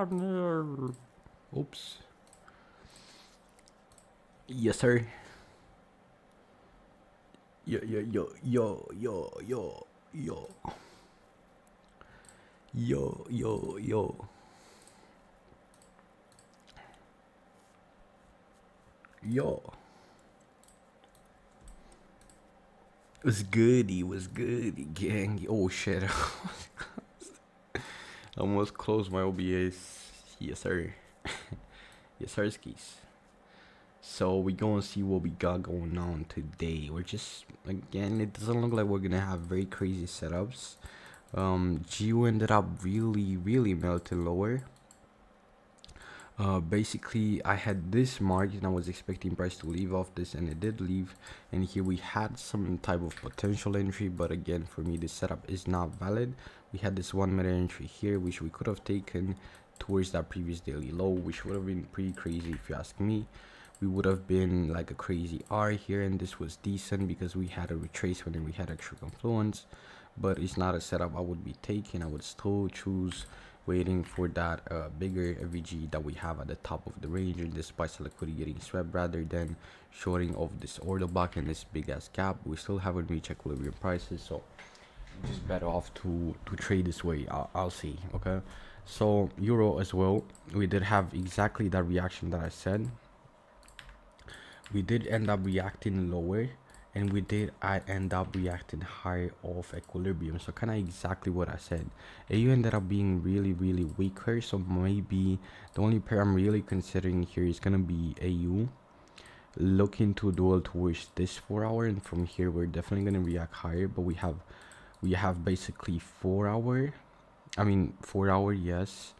happening? Oops. Yes, sir. Yo, yo, yo, yo, yo, yo, yo, yo, yo, yo. Yo. Was goody, was goody, gang. Oh shit. I almost closed my OBS. Yes, sir. Yes, sir, skis. So we gonna see what we got going on today. We're just, again, it doesn't look like we're gonna have very crazy setups. Geo ended up really melting lower. Basically I had this mark and I was expecting price to leave off this, and it did leave, and here we had some type of potential entry, but again, for me this setup is not valid. We had this 1 minute entry here which we could have taken towards that previous daily low, which would have been pretty crazy if you ask me. We would have been like a crazy R here, and this was decent because we had a retracement and we had extra confluence, but it's not a setup I would be taking. I would still choose waiting for that bigger FVG that we have at the top of the range, and despite the liquidity getting swept, rather than shorting of this order block and this big ass gap. We still haven't reached equilibrium prices, so just better off to trade this way. I'll see. Okay, so euro as well, we did have exactly that reaction that I said. We did end up reacting lower, and we did end up reacting higher off equilibrium, so kind of exactly what I said. AU ended up being really weaker, so maybe the only pair I'm really considering here is gonna be AU looking to duel towards this 4 hour, and from here we're definitely gonna react higher. But we have basically 4 hour, 4 hour, yes,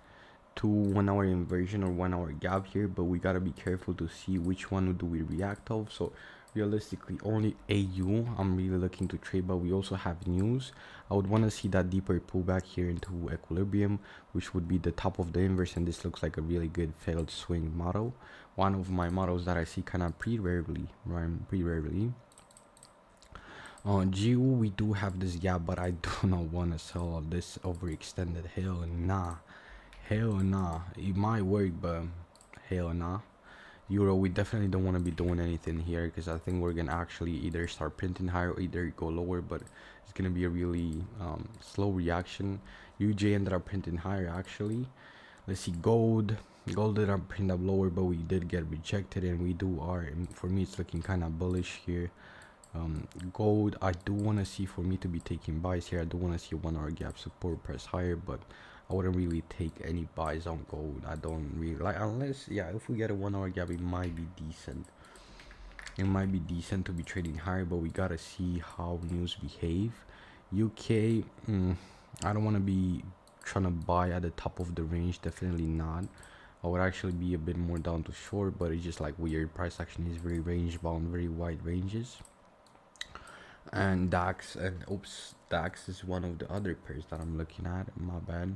to 1 hour inversion or 1 hour gap here, but we gotta be careful to see which one do we react of. So realistically only AU I'm really looking to trade, but we also have news. I would want to see that deeper pullback here into equilibrium, which would be the top of the inverse, and this looks like a really good failed swing model, one of my models that I see kind of pretty rarely, right? Pretty rarely. On GU we do have this gap, but I do not want to sell all this overextended. Hell nah, hell nah. It might work, but hell nah. Euro, we definitely don't want to be doing anything here, because I think we're gonna actually either start printing higher or either go lower, but it's gonna be a really slow reaction. UJ ended up printing higher actually. Let's see, gold did not print up lower, but we did get rejected, and we do are, for me it's looking kind of bullish here. Gold, I do want to see, for me to be taking buys here, I do want to see a 1 hour gap support press higher, but I wouldn't really take any buys on gold. I don't really like, unless, yeah, if we get a 1 hour gap, it might be decent. It might be decent to be trading higher, but we gotta see how news behave. UK, I don't want to be trying to buy at the top of the range, definitely not. I would actually be a bit more down to short, but it's just like weird. Price action is very range bound, very wide ranges. And DAX, and oops, DAX is one of the other pairs that I'm looking at, my bad,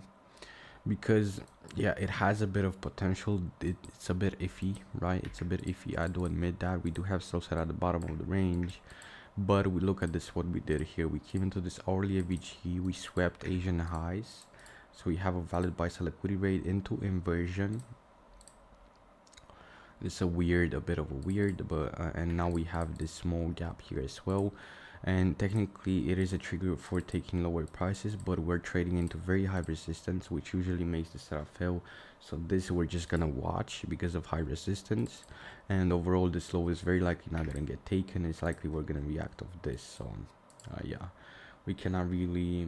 because yeah, it has a bit of potential. It's a bit iffy, right? It's a bit iffy, I do admit that. We do have sell set at the bottom of the range, but we look at this, what we did here. We came into this hourly FVG, we swept Asian highs, so we have a valid buy sell liquidity rate into inversion. It's a bit of a weird, but and now we have this small gap here as well, and technically it is a trigger for taking lower prices, but we're trading into very high resistance, which usually makes the setup fail. So this we're just gonna watch because of high resistance, and overall this low is very likely not gonna get taken. It's likely we're gonna react of this. So yeah, we cannot really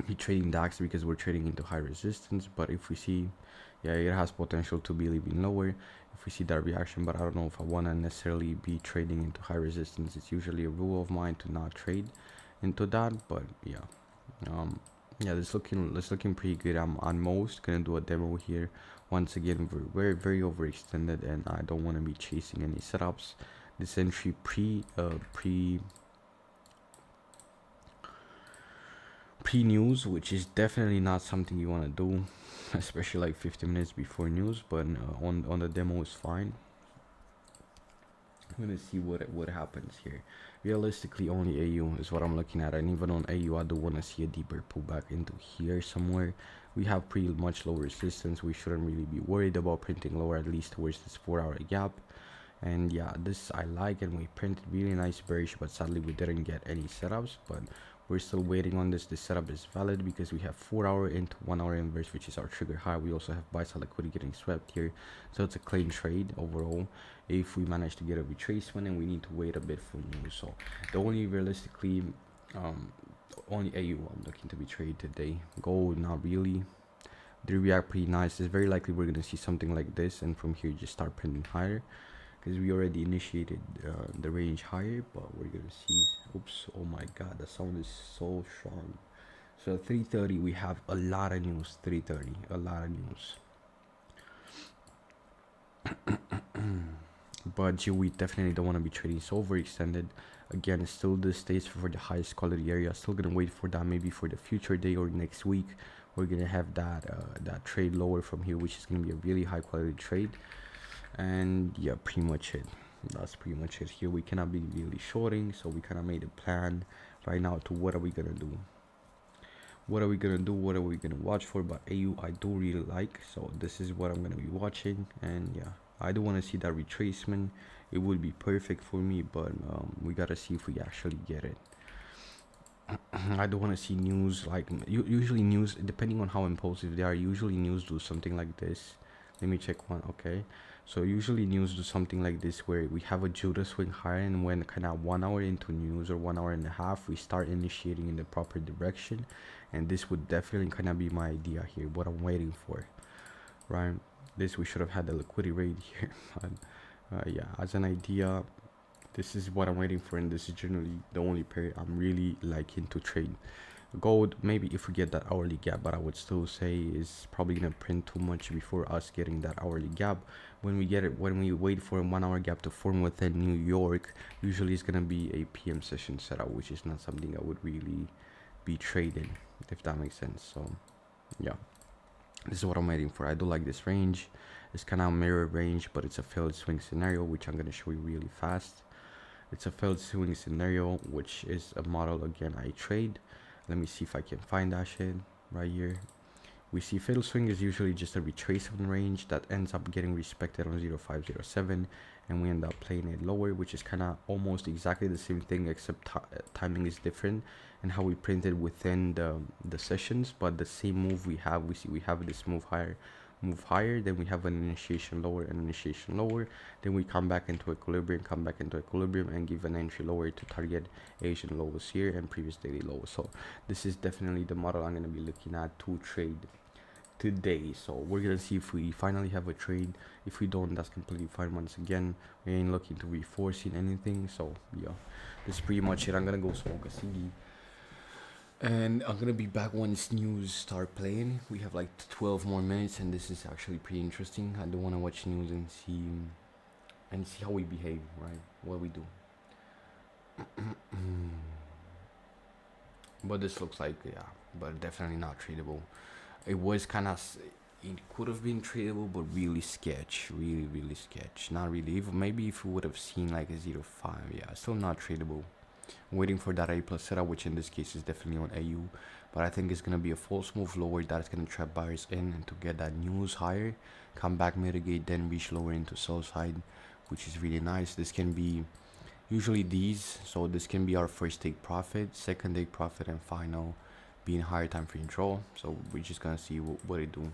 be trading DAX because we're trading into high resistance. But if we see, yeah, it has potential to be leaving lower if we see that reaction, but I don't know if I want to necessarily be trading into high resistance. It's usually a rule of mine to not trade into that, but yeah, yeah, this looking pretty good. I'm on most gonna do a demo here. Once again, we're very overextended, and I don't want to be chasing any setups. This entry pre-news, which is definitely not something you want to do, especially like 50 minutes before news, but on the demo is fine. I'm gonna see what happens here. Realistically, only AU is what I'm looking at, and even on AU, I do want to see a deeper pullback into here somewhere. We have pretty much low resistance. We shouldn't really be worried about printing lower, at least towards this 4-hour gap. And yeah, this I like, and we printed really nice bearish, but sadly we didn't get any setups. But we're still waiting on this. This setup is valid because we have 4-hour into 1-hour inverse, which is our trigger high. We also have buy side liquidity getting swept here, so it's a clean trade overall. If we manage to get a retracement, and we need to wait a bit for news. So the only realistically only AU I'm looking to be traded today. Gold, not really. They react pretty nice. It's very likely we're gonna see something like this, and from here just start printing higher, because we already initiated the range higher. But we're gonna see. Oops! Oh my God, the sound is so strong. So at 3:30 we have a lot of news. 3:30, a lot of news. But we definitely don't want to be trading so overextended. Again, it's still this stays for the highest quality area. Still gonna wait for that, maybe for the future day or next week. We're gonna have that that trade lower from here, which is gonna be a really high quality trade. And yeah, pretty much it. That's pretty much it. Here we cannot be really shorting, so we kind of made a plan right now to what are we gonna do. What are we gonna do? What are we gonna watch for? But AU I do really like, so this is what I'm gonna be watching. And yeah, I do want to see that retracement. It would be perfect for me, but we gotta see if we actually get it. I do want to see news, like usually news, depending on how impulsive they are, usually news do something like this. Let me check one. Okay, so usually news do something like this, where we have a Judah swing higher, and when kind of 1 hour into news or 1 hour and a half, we start initiating in the proper direction. And this would definitely kind of be my idea here, what I'm waiting for, right? This, we should have had the liquidity rate here. But yeah, as an idea, this is what I'm waiting for, and this is generally the only pair I'm really liking to trade. Gold, maybe if we get that hourly gap, but I would still say is probably gonna print too much before us getting that hourly gap. When we get it, when we wait for a 1 hour gap to form within New York, usually it's gonna be a PM session setup, which is not something I would really be trading, if that makes sense. So yeah, this is what I'm waiting for. I do like this range. It's kind of a mirror range, but it's a failed swing scenario, which I'm gonna show you really fast. It's a failed swing scenario, which is a model again I trade. Let me see if I can find that shit right here. We see failed swing is usually just a retracement range that ends up getting respected on 0507, and we end up playing it lower, which is kind of almost exactly the same thing, except timing is different and how we printed within the sessions. But the same move we have, we have this move higher, then we have an initiation lower, then we come back into equilibrium, and give an entry lower to target Asian lows here and previous daily lows. So this is definitely the model I'm going to be looking at to trade today. So we're gonna see if we finally have a trade. If we don't, that's completely fine. Once again, we ain't looking to be forcing anything. So yeah, this is pretty much it. I'm gonna go smoke a CD, and I'm gonna be back once news start playing. We have like 12 more minutes, and this is actually pretty interesting. I do want to watch news and see how we behave, right? What we do. But this looks like, yeah, but definitely not tradable. It was kind of, it could have been tradable, but really sketch, really sketch. Not really. Even maybe if we would have seen like a 0.5, yeah, still not tradable. I'm waiting for that A plus setup, which in this case is definitely on AU, but I think it's gonna be a false move lower that's gonna trap buyers in, and to get that news higher, come back, mitigate, then reach lower into sell side, which is really nice. This can be usually these, so this can be our first take profit, second take profit, and final being higher time frame draw. So we're just gonna see what it do.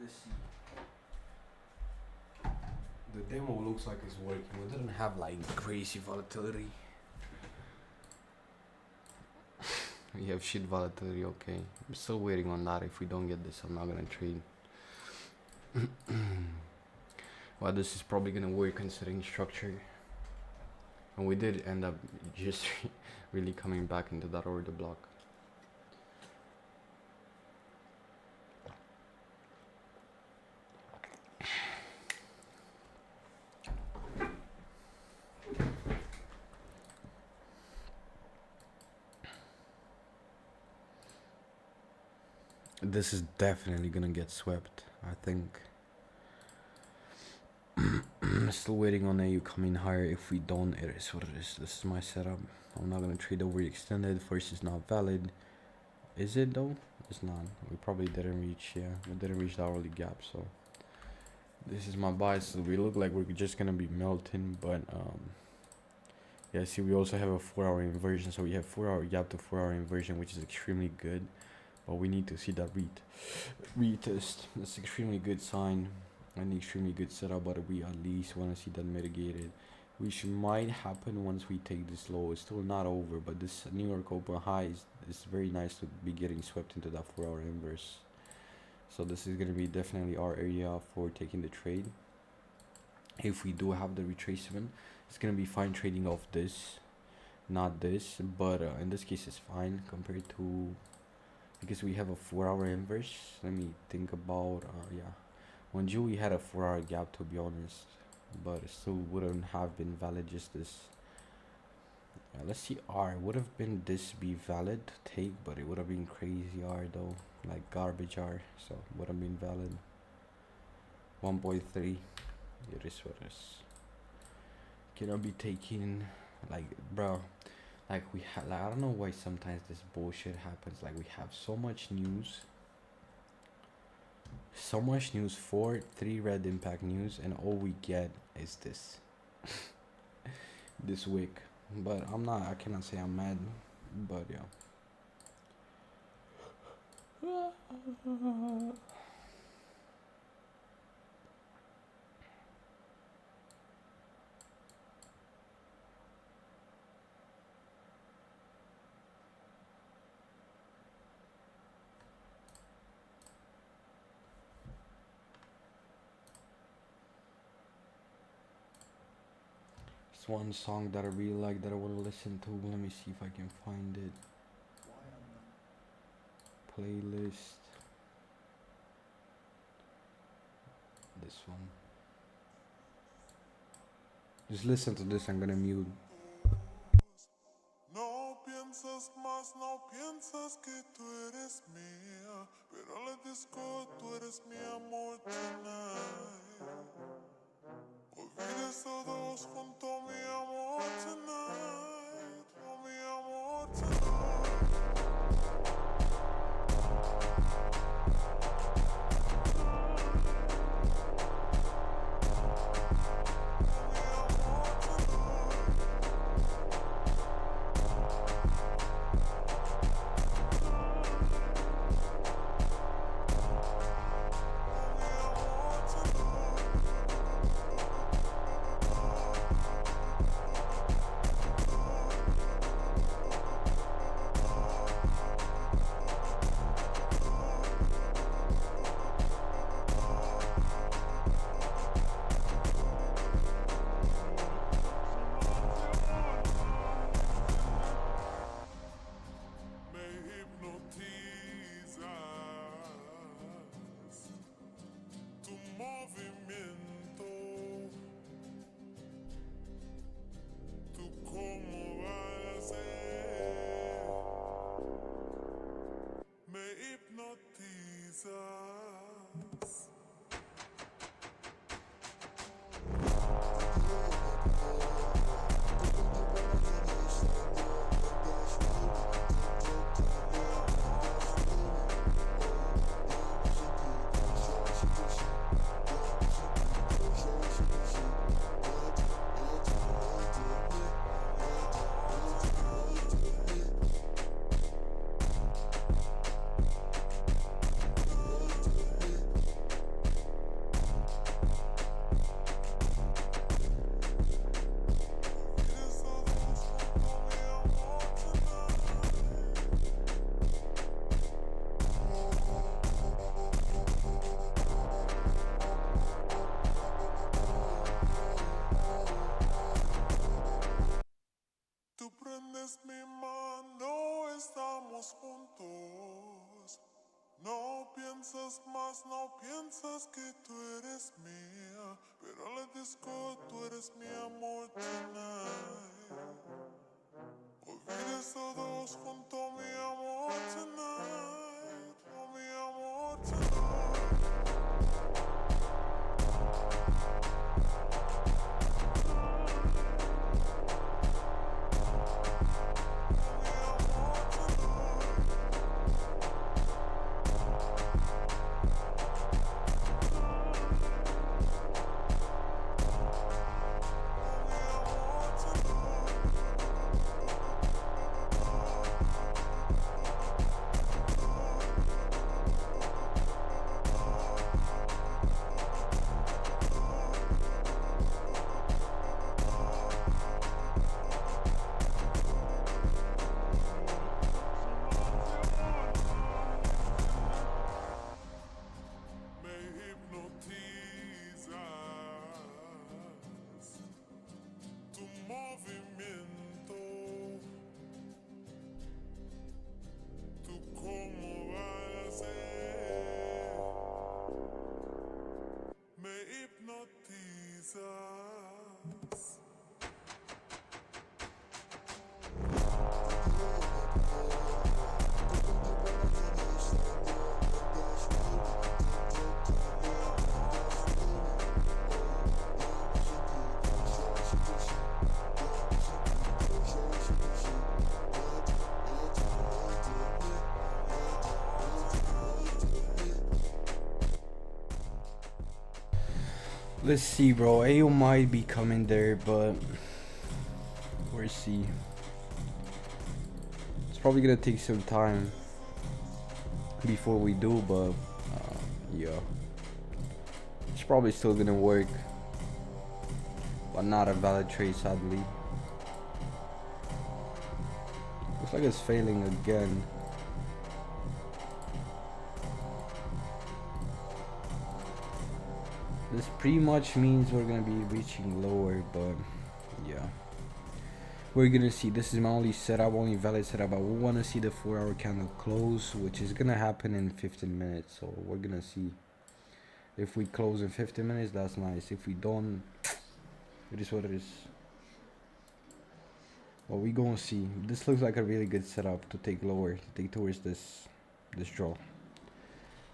Let's see. The demo looks like it's working. It doesn't have like crazy volatility. We have shit volatility, okay. I'm still waiting on that. If we don't get this, I'm not gonna trade. Well, this is probably gonna work considering structure. And we did end up just really coming back into that order block. This is definitely gonna get swept, I think. Still waiting on AU coming higher. If we don't, it is what it is. This is my setup. I'm not gonna trade overextended. First is not valid. Is it though? It's not. We probably didn't reach, yeah. We didn't reach the hourly gap, so this is my buy. So we look like we're just gonna be melting, but yeah, see, we also have a 4-hour inversion, so we have 4-hour gap to 4-hour inversion, which is extremely good. But we need to see that retest. That's extremely good sign and extremely good setup, but we at least want to see that mitigated, which might happen once we take this low. It's still not over, but this New York open high is very nice to be getting swept into that 4-hour inverse. So this is going to be definitely our area for taking the trade. If we do have the retracement, it's going to be fine trading off this, not this, but in this case it's fine compared to, because we have a 4-hour inverse. Let me think about yeah, when Julie had a 4-hour gap, to be honest, but it still wouldn't have been valid, just this. Let's see, R would have been this be valid to take, but it would have been crazy R though, like garbage R, so would have been valid. 1.3, it is what it is. Cannot be taking, like, bro, like we have, like, I don't know why sometimes this bullshit happens. Like, we have so much news, 4 3 red impact news, and all we get is this this wick. But I cannot say I'm mad, but yeah. One song that I really like that I want to listen to. Let me see if I can find it. Playlist. This one. Just listen to this. I'm gonna mute. No piensas más, no piensas que tú eres mía, pero la disco tú eres mi amor tonight. Olvides todos junto mi amor tonight, oh mi amor tonight. piensas más, no piensas que tú eres mía. Pero let's disco, tú eres mi amor tonight. Olvides todos junto mi amor tonight. Oh, mi amor tonight. Tu movimiento, tú cómo vas a ser, me hipnotizas. Let's see, bro. AO might be coming there, but we'll see. It's probably gonna take some time before we do, but yeah, it's probably still gonna work, but not a valid trade, sadly. Looks like it's failing again. This pretty much means we're gonna be reaching lower, but yeah, we're gonna see. This is my only setup, only valid setup. I will want to see the 4-hour candle close, which is gonna happen in 15 minutes. So we're gonna see. If we close in 15 minutes, that's nice. If we don't, it is what it is. Well, we gonna see. This looks like a really good setup to take lower, to take towards this draw.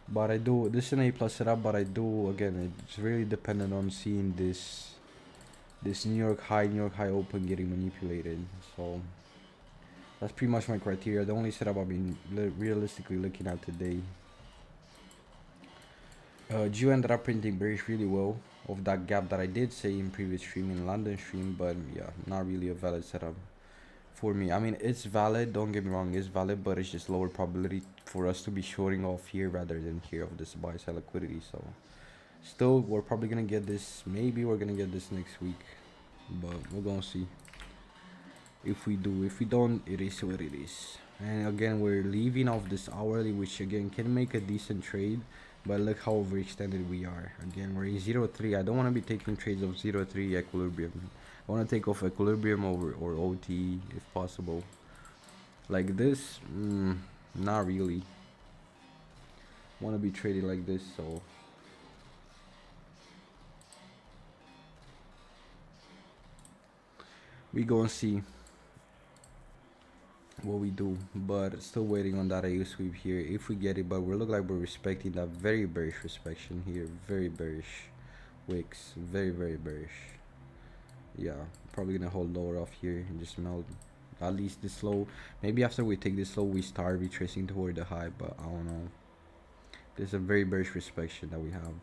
But I do, this is an A+ setup, but I do, again, it's really dependent on seeing this New York high open getting manipulated. So that's pretty much my criteria. The only setup I've been realistically looking at today. Geo ended up printing bearish really well of that gap that I did say in previous stream, in London stream, but yeah, not really a valid setup for me. I mean, it's valid, don't get me wrong, it's valid, but it's just lower probability for us to be shorting off here rather than here of this buy side liquidity. So still, we're probably gonna get this, maybe we're gonna get this next week, but we're gonna see if we do. If we don't, it is what it is. And again, we're leaving off this hourly, which again can make a decent trade, but look how overextended we are. Again, we're in 0.3. I don't want to be taking trades of 0.3 equilibrium. I want to take off equilibrium or OT if possible. Like this, not really. Want to be traded like this, so we gonna see what we do, but still waiting on that AU sweep here if we get it. But we look like we're respecting that very bearish inspection here, very bearish wicks, very bearish. Yeah, probably gonna hold lower off here and just melt at least this low. Maybe after we take this low we start retracing toward the high, but I don't know. There's a very bearish inspection that we have.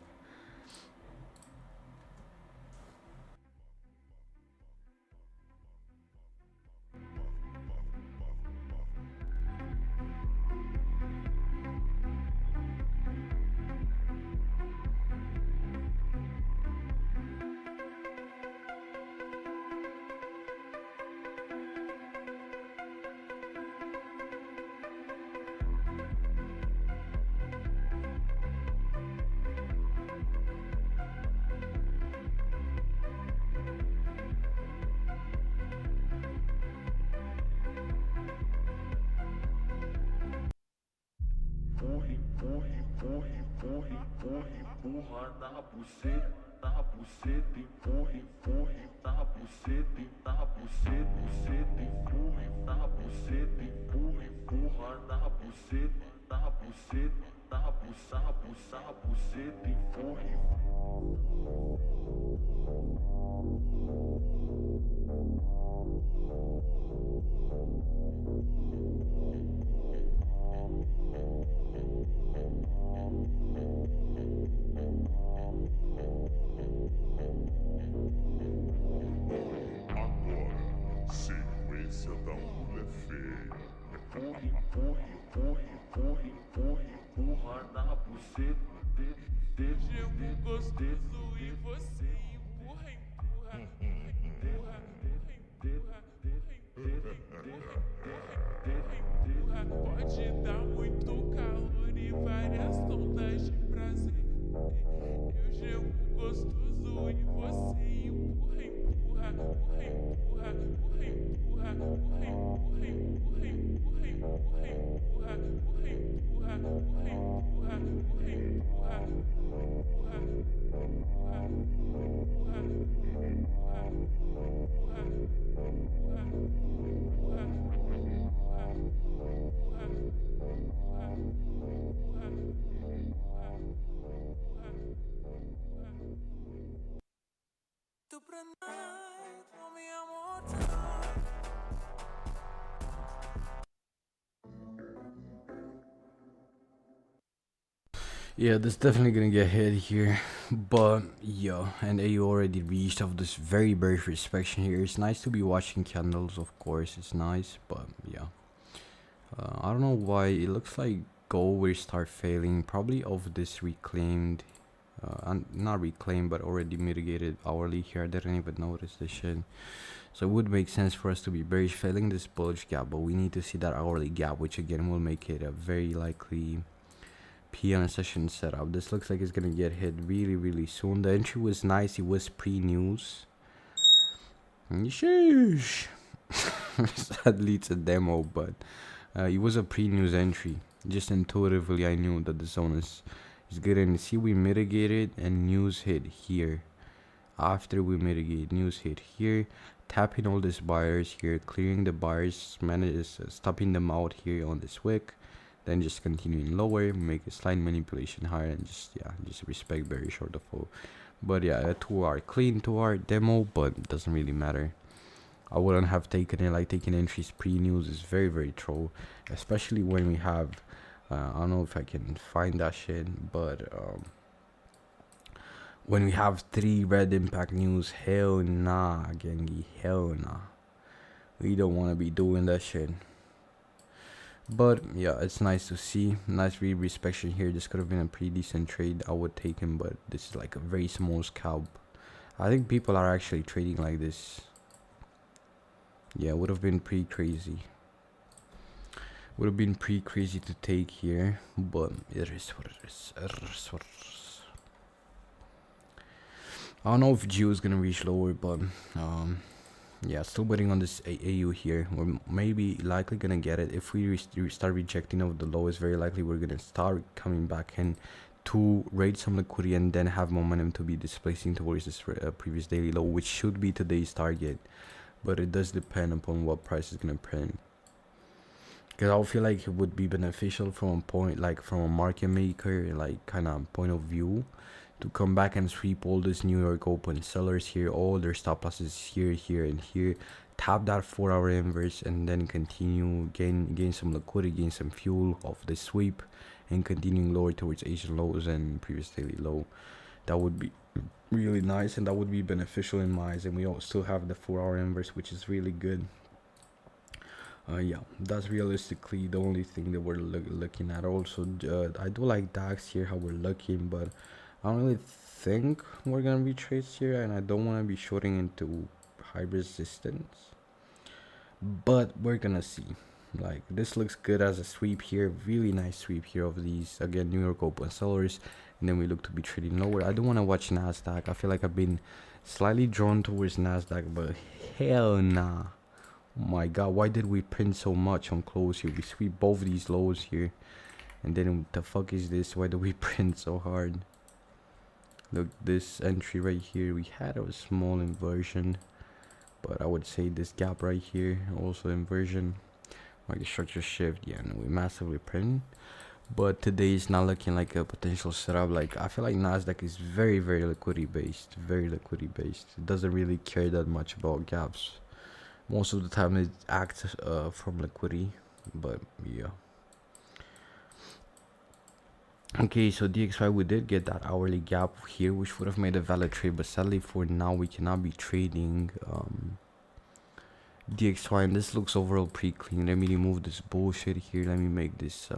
empurra na buceta, empurra, na buceta, buceta, empurra na buceta, empurra na buceta, na buceta, empurra. Agora, sequência da mulher feia. Empurra na buceta. Gemo gostoso e você empurra, empurra, empurra, empurra, empurra, empurra. Pode dar muito calor e várias ondas de prazer. Eu gemo gostoso e você empurra, empurra, empurra, empurra, empurra, empurra, empurra, empurra, empurra, empurra, empurra, empurra, empurra, empurra. Tu pra night, want me one more time. Yeah, that's definitely gonna get hit here. But yeah, and AU already reached of this very brief inspection here. It's nice to be watching candles, of course, it's nice, but yeah. I don't know why it looks like gold will start failing, probably of this reclaimed, not reclaimed, but already mitigated hourly here. I didn't even notice this shit. So it would make sense for us to be bearish failing this bullish gap, but we need to see that hourly gap, which again will make it a very likely PM session setup. This looks like it's gonna get hit really soon. The entry was nice, it was pre-news. Sheesh. Sadly it's a demo, but it was a pre-news entry. Just intuitively I knew that the zone is good, and see we mitigated and news hit here. After we mitigate, news hit here, tapping all these buyers here, clearing the buyers, stopping them out here on this wick, then just continuing lower, make a slight manipulation higher, and just respect very short of fall. But yeah, a 2-hour clean, 2-hour demo, but it doesn't really matter. I wouldn't have taken it, like taking entries pre-news is very troll, especially when we have I don't know if I can find that shit, but when we have 3 red impact news, hell nah, gangy, hell nah. We don't want to be doing that shit. But yeah, it's nice to see. Nice re-inspection here. This could have been a pretty decent trade. I would take him, but this is like a very small scalp. I think people are actually trading like this. Yeah, would have been pretty crazy. Would have been pretty crazy to take here, but it is what it is. It is what it is. I don't know if Geo is gonna reach lower, but yeah, still waiting on this AU here. We're maybe likely gonna get it. If we start rejecting of the low, it's very likely we're gonna start coming back in to raid some liquidity and then have momentum to be displacing towards this previous daily low, which should be today's target. But it does depend upon what price is gonna print. Because I feel like it would be beneficial from a point, like from a market maker, like kind of point of view, to come back and sweep all these New York open sellers here, all their stop losses here, and here, tap that 4-hour inverse, and then continue gain some liquidity, gain some fuel off the sweep, and continuing lower towards Asian lows and previous daily low. That would be really nice, and that would be beneficial in my eyes. And we all still have the 4-hour inverse, which is really good. Yeah, that's realistically the only thing that we're looking at. Also, I do like DAX here, how we're looking, but I don't really think we're gonna be trades here, and I don't want to be shorting into high resistance, but we're gonna see. Like, this looks good as a sweep here, really nice sweep here of these, again, New York open sellers, and then we look to be trading lower. I don't want to watch Nasdaq. I feel like I've been slightly drawn towards Nasdaq, but hell nah. Oh my god, why did we print so much on close here? We sweep both these lows here, And then what the fuck is this? Why do we print so hard? Look, this entry right here, we had a small inversion, but I would say this gap right here also inversion. Market structure shift, yeah, and we massively print. But today is not looking like a potential setup. Like, I feel like Nasdaq is very liquidity based, it doesn't really care that much about gaps. Most of the time it acts from liquidity, but yeah. Okay, so DXY, we did get that hourly gap here, which would have made a valid trade, but sadly for now we cannot be trading DXY, and this looks overall pretty clean. Let me remove this bullshit here. Let me make this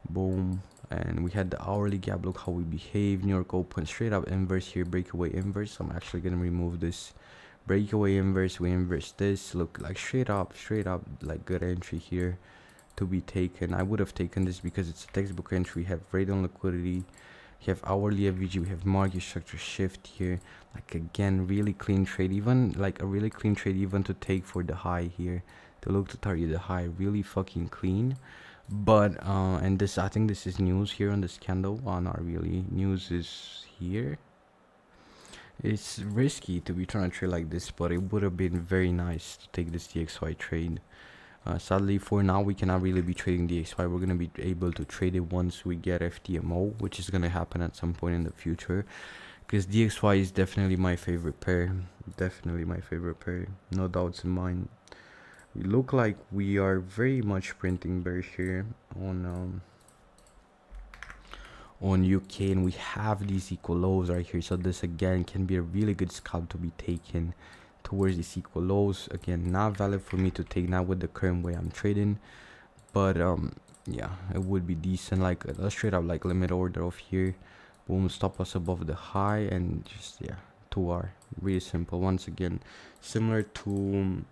boom, and we had the hourly gap. Look how we behave. New York open straight up inverse here, breakaway inverse. I'm actually gonna remove this breakaway inverse. We inverse this. Look, like straight up, like good entry here to be taken. I would have taken this because it's a textbook entry. We have rate on liquidity, we have hourly FVG, we have market structure shift here. Like again, really clean trade, even like a really clean trade even to take for the high here, to look to target the high. Really fucking clean. But and this, I think this is news here on this candle. Not really, news is here. It's risky to be trying to trade like this, but it would have been very nice to take this DXY trade. Sadly for now we cannot really be trading DXY. We're going to be able to trade it once we get FTMO, which is going to happen at some point in the future, because DXY is definitely my favorite pair, no doubts in mind. We look like we are very much printing bearish here on UK, and we have these equal lows right here, so this again can be a really good scalp to be taken towards these equal lows. Again, not valid for me to take now with the current way I'm trading, but yeah, it would be decent. Like let's straight up like limit order off here, boom, stop us above the high, and just yeah, 2R, really simple. Once again, similar to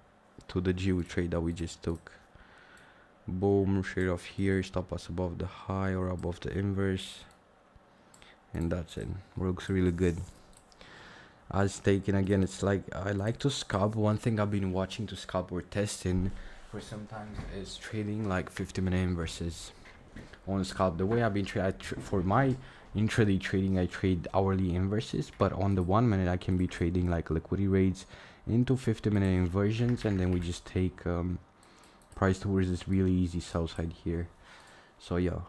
the GU trade that we just took. Boom, straight off here, stop us above the high or above the inverse, and that's it. Looks really good. As taken again, it's like I like to scalp. One thing I've been watching to scalp or testing for sometimes is trading like 50-minute inverses on scalp. The way I've been for my intraday trading, I trade hourly inverses, but on the 1 minute I can be trading like liquidity rates into 50-minute inversions, and then we just take price towards this really easy sell side here. So yeah,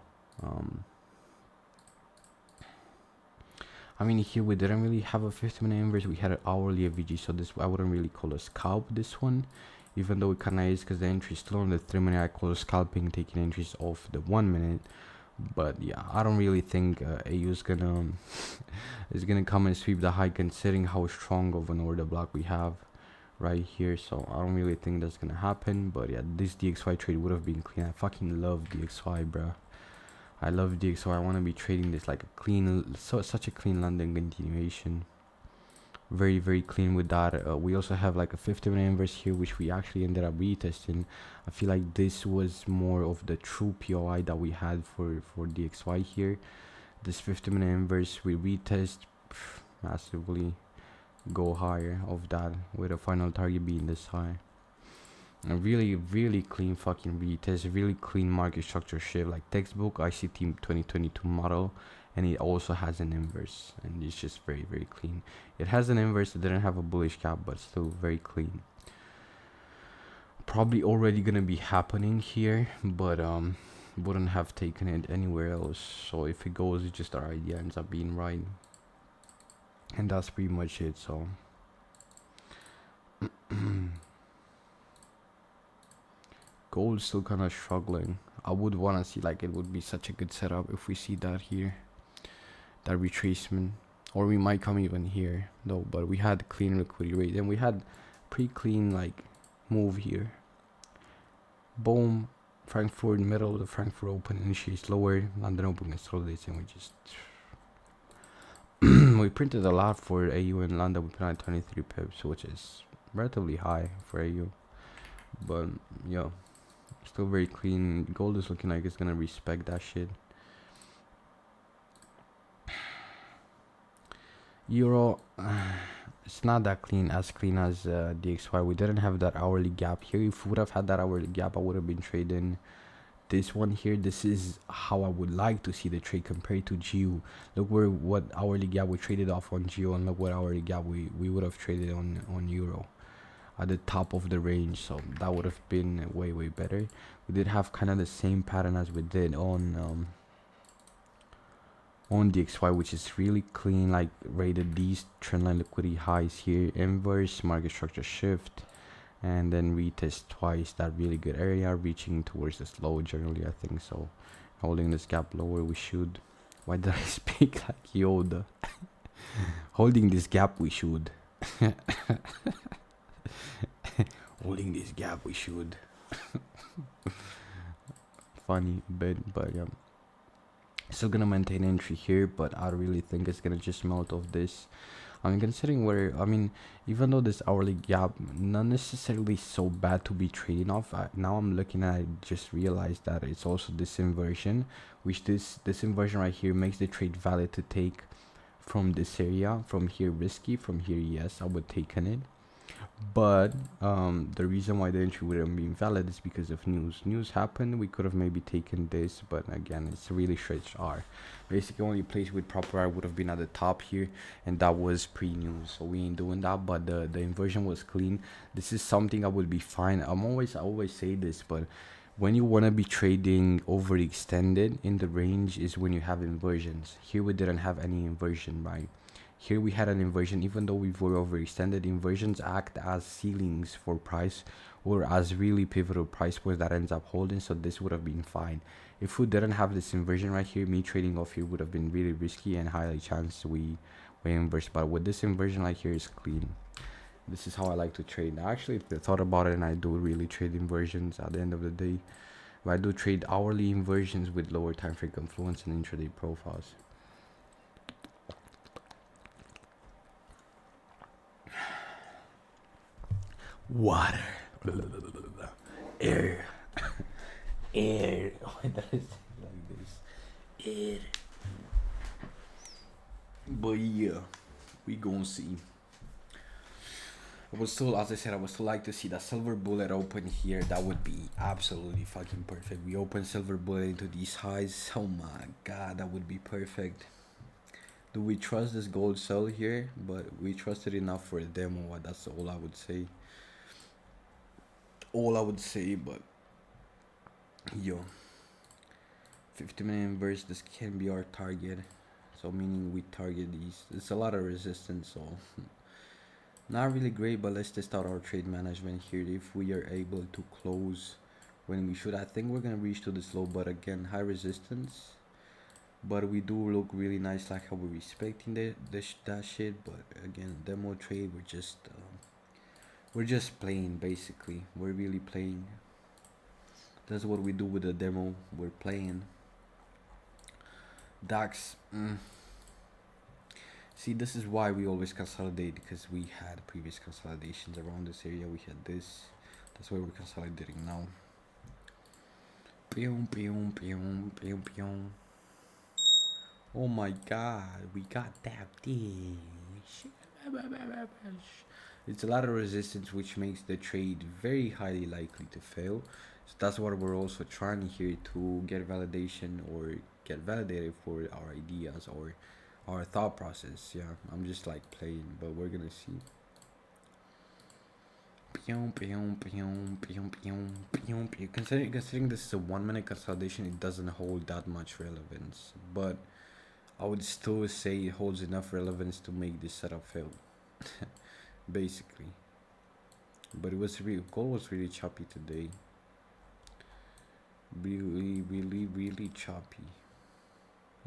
I mean here we didn't really have a 50-minute inverse, we had an hourly FVG, so this I wouldn't really call a scalp this one, even though it kinda is, because the entry is still on the 3-minute. I call it scalping, taking entries off the 1 minute. But yeah, I don't really think AU is gonna is gonna come and sweep the high, considering how strong of an order block we have right here. So I don't really think that's gonna happen. But yeah, this DXY trade would have been clean. I fucking love DXY, bro. I love DXY. I want to be trading this like a clean, such a clean London continuation. Very clean with that. We also have like a 50-minute inverse here, which we actually ended up retesting. I feel like this was more of the true POI that we had for DXY here. This 50-minute inverse we retest, massively go higher of that, with a final target being this high. A really clean fucking retest, really clean market structure shift, like textbook ICT 2022 model. And it also has an inverse, and it's just very clean. It has an inverse, it didn't have a bullish gap, but still very clean. Probably already gonna be happening here, but wouldn't have taken it anywhere else. So if it goes, it's just our idea ends up being right, and that's pretty much it. So gold still kind of struggling. I would want to see, like, it would be such a good setup if we see that here, that retracement, or we might come even here though. But we had clean liquidity rate, and we had pretty clean like move here. Boom, Frankfurt, middle of the Frankfurt open initiates lower, London open consolidates, and we just we printed a lot for AU in London. We put on 23 pips, which is relatively high for AU, but yeah, still very clean. Gold is looking like it's gonna respect that shit. Euro, it's not that clean, as DXY. We didn't have that hourly gap here. If we would have had that hourly gap, I would have been trading this one here, this is how I would like to see the trade compared to Geo. Look where what hourly gap we traded off on Geo, and look what hourly gap we would have traded on Euro at the top of the range. So that would have been way better. We did have kind of the same pattern as we did on DXY, which is really clean, like rated these trendline liquidity highs here, inverse market structure shift, and then retest twice that really good area, reaching towards this low generally, I think so. Holding this gap lower, we should. Why did I speak like Yoda? Holding this gap, we should. Holding this gap, we should. Funny bit, but yeah. Still gonna maintain entry here, but I really think it's gonna just melt off this. I'm considering where, I mean, even though this hourly gap not necessarily so bad to be trading off, now I'm looking at it, just realized that it's also this inversion, which this inversion right here makes the trade valid to take from this area. From here risky, from here yes, I would take on it. But the reason why the entry wouldn't be valid is because of news happened. We could have maybe taken this, but again, it's a really stretched R. Basically only place with proper R would have been at the top here, and that was pre-news, so we ain't doing that. But the inversion was clean. This is something I would be fine. I always say this, but when you want to be trading overextended in the range is when you have inversions. Here we didn't have any inversion, right? Here we had an inversion. Even though we were overextended, inversions act as ceilings for price, or as really pivotal price points that ends up holding. So this would have been fine. If we didn't have this inversion right here, me trading off here would have been really risky and highly chance we inverse. But with this inversion right here is clean. This is how I like to trade. I actually thought about it, and I do really trade inversions at the end of the day. But I do trade hourly inversions with lower time frame confluence and intraday profiles. Water, air, air. Why did I say it like this? Air. But yeah, we gonna see. I would still, as I said, I would still like to see that silver bullet open here. That would be absolutely fucking perfect. We open silver bullet into these highs. Oh my god, that would be perfect. Do we trust this gold sell here? But we trust it enough for a demo. That's all I would say. But yo, 50-minute inverse, this can be our target, so meaning we target these. It's a lot of resistance, so not really great, but let's test out our trade management here. If we are able to close when we should, I think we're gonna reach to this low, but again, high resistance, but we do look really nice, like how we're respecting that shit. But again, demo trade, we're just playing. Basically, we're really playing. That's what we do with the demo. We're playing. DAX. See, this is why we always consolidate, because we had previous consolidations around this area. We had this. That's why we're consolidating now. Oh my god, we got that dish. It's a lot of resistance, which makes the trade very highly likely to fail. So that's what we're also trying here, to get validation or get validated for our ideas or our thought process. Yeah, I'm just like playing, but we're gonna see. Considering this is a 1 minute consolidation, it doesn't hold that much relevance, but I would still say it holds enough relevance to make this setup fail. Basically. But it was gold was really choppy today. Really choppy.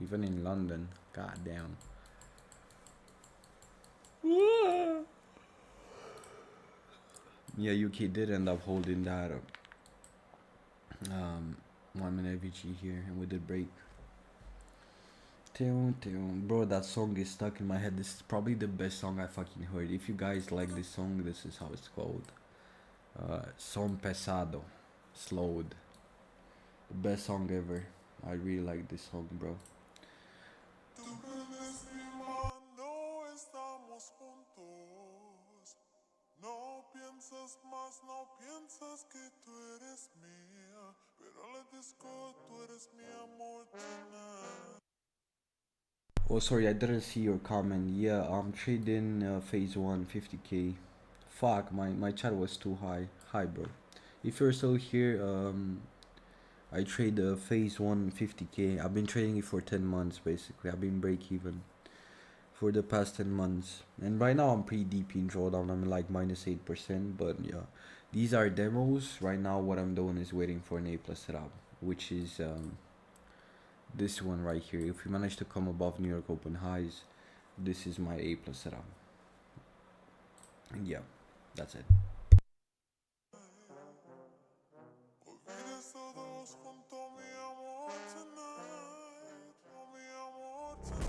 Even in London. God damn. Yeah, UK did end up holding that 1 minute VG here, and we did break. Bro, that song is stuck in my head. This is probably the best song I fucking heard. If you guys like this song, this is how it's called. Son Pesado. Slowed. The best song ever. I really like this song, bro. Tú puedes no estamos juntos. No piensas más, no piensas que tú eres mía. Pero let this disco, tú eres mi amor tonight. Oh, sorry, I didn't see your comment. Yeah, I'm trading phase one 50k. Fuck, my chat was too high. Hi, bro. If you're still here, I trade phase one 50k. I've been trading it for 10 months basically. I've been break even for the past 10 months. And right now I'm pretty deep in drawdown. I'm like minus 8%. But yeah, these are demos. Right now, what I'm doing is waiting for an A plus setup, which is this one right here. If we manage to come above New York open highs, this is my A plus setup. And yeah, that's it. Olvides todos junto a mi amor tonight. Oh, mi amor tonight.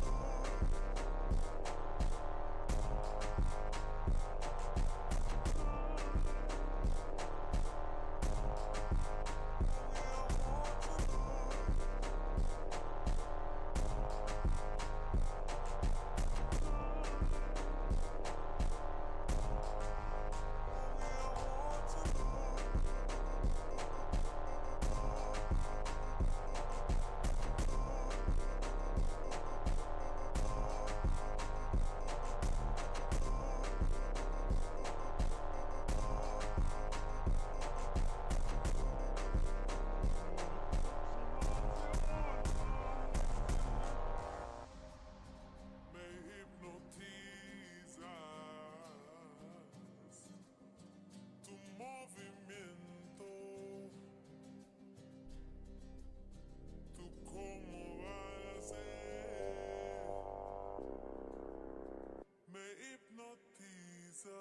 Me hipnotizas tu movimiento, tu cómo balanceo. Me hipnotizas.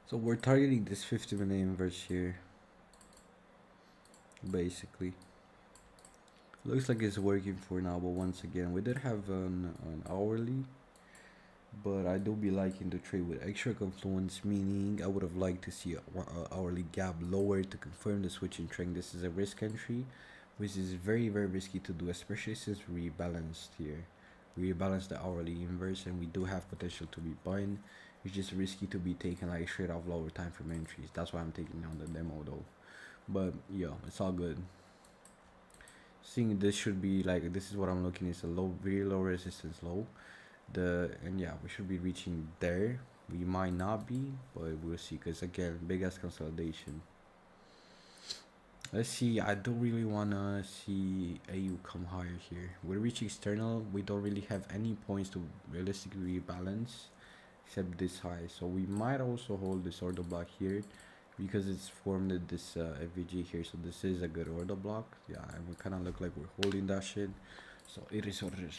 So we're targeting this 50-minute inverse here, basically. Looks like it's working for now, but once again, we did have an hourly, but I do be liking to trade with extra confluence, meaning I would have liked to see a hourly gap lower to confirm the switching trend. This is a risk entry, which is very risky to do, especially since we rebalanced here. We rebalanced the hourly inverse, and we do have potential to be buying. It's just risky to be taken like straight off lower time frame entries. That's why I'm taking on the demo though. But yeah, it's all good. Seeing this should be like, this is what I'm looking, is a low, very low resistance low. And yeah, we should be reaching there. We might not be, but we'll see, because again, big ass consolidation. Let's see. I don't really wanna see AU come higher here. We're reaching external. We don't really have any points to realistically rebalance except this high, so we might also hold this order block here because it's formed this FVG here. So this is a good order block. Yeah, and we kind of look like we're holding that shit. So it is what it is.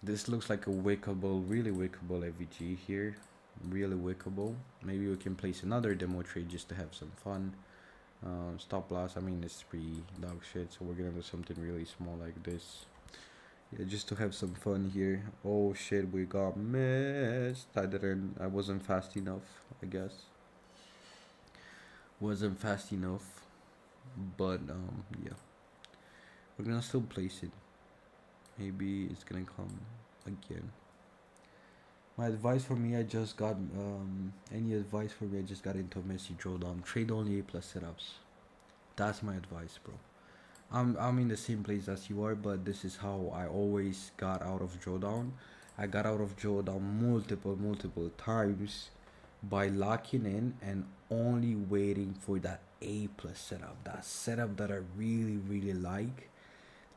This looks like a wickable, really wickable FVG here. Really wickable. Maybe we can place another demo trade just to have some fun. Stop loss, I mean, it's pretty dog shit, so we're gonna do something really small like this. Yeah, just to have some fun here. Oh shit, we got missed. I wasn't fast enough, I guess. Wasn't fast enough. But yeah. We're gonna still place it. Maybe it's gonna come again. My advice for me, I just got any advice for me, I just got into a messy drawdown. Trade only A plus setups. That's my advice, bro. I'm in the same place as you are, but this is how I always got out of drawdown. I got out of drawdown multiple times by locking in and only waiting for that A plus setup. That setup that I really like,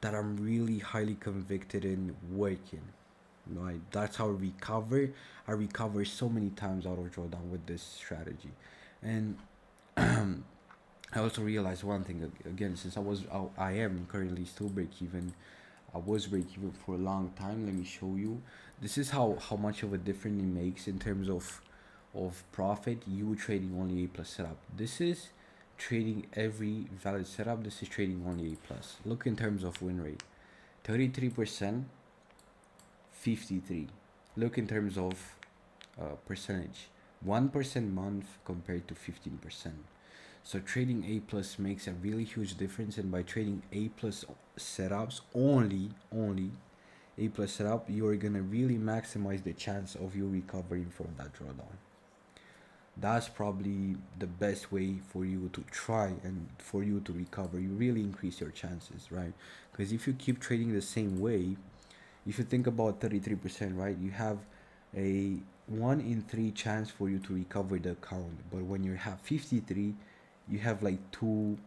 that I'm really highly convicted in working. Right, that's how I recover. I recover so many times out of drawdown with this strategy, and I also realized one thing again. Since I am currently still break even. I was break even for a long time. Let me show you. This is how much of a difference it makes in terms of profit. You trading only A plus setup. This is trading every valid setup. This is trading only A plus. Look in terms of win rate, 33%, 53. Look in terms of percentage, 1% month compared to 15%. So trading A plus makes a really huge difference, and by trading A plus setups only A plus setup, you are gonna really maximize the chance of you recovering from that drawdown. That's probably the best way for you to try and for you to recover. You really increase your chances, right? Because if you keep trading the same way, if you think about 33%, right, you have a 1 in 3 chance for you to recover the account. But when you have 53, you have like two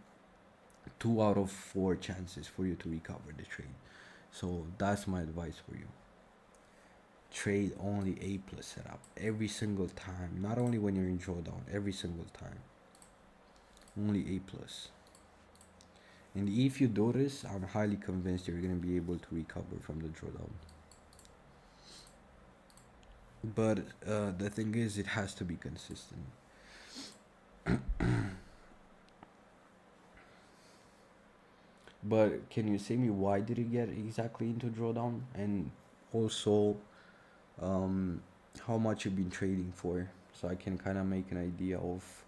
out of 4 chances for you to recover the trade. So that's my advice for you. Trade only A plus setup every single time, not only when you're in drawdown, every single time. Only A plus. And if you do this, I'm highly convinced you're gonna be able to recover from the drawdown. But the thing is, it has to be consistent. But can you say me why did you get exactly into drawdown, and also how much you've been trading for, so I can kind of make an idea of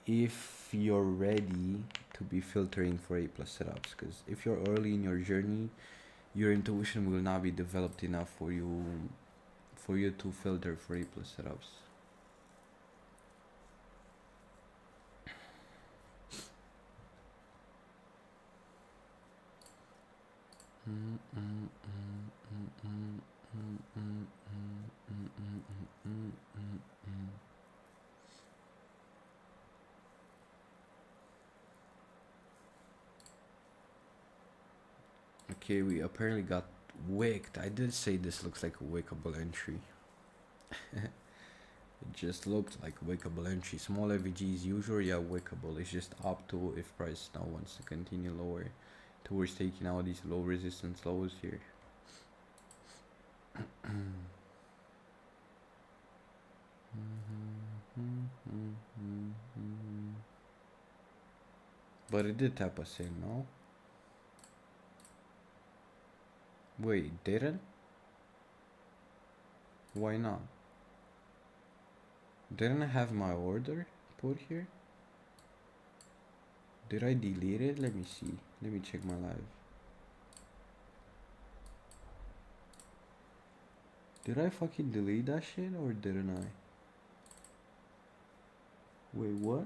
if you're ready to be filtering for A plus setups. Because if you're early in your journey, your intuition will not be developed enough for you to filter for A plus setups. Okay, we apparently got wicked. I did say this looks like a wickable entry. It just looked like a wickable entry. Small FVGs usually are wickable. It's just up to if price now wants to continue lower towards taking out these low resistance lows here. But it did tap us in, no? Wait, didn't? Why not? Didn't I have my order put here? Did I delete it? Let me see. Let me check my live. Did I fucking delete that shit or didn't I? Wait, what?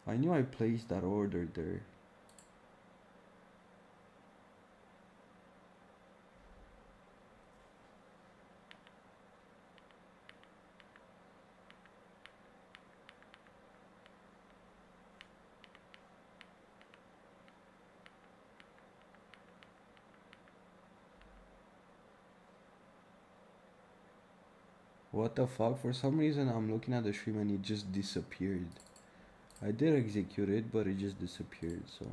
I knew I placed that order there. What the fuck? For some reason I'm looking at the stream and it just disappeared. I did execute it, but it just disappeared. So,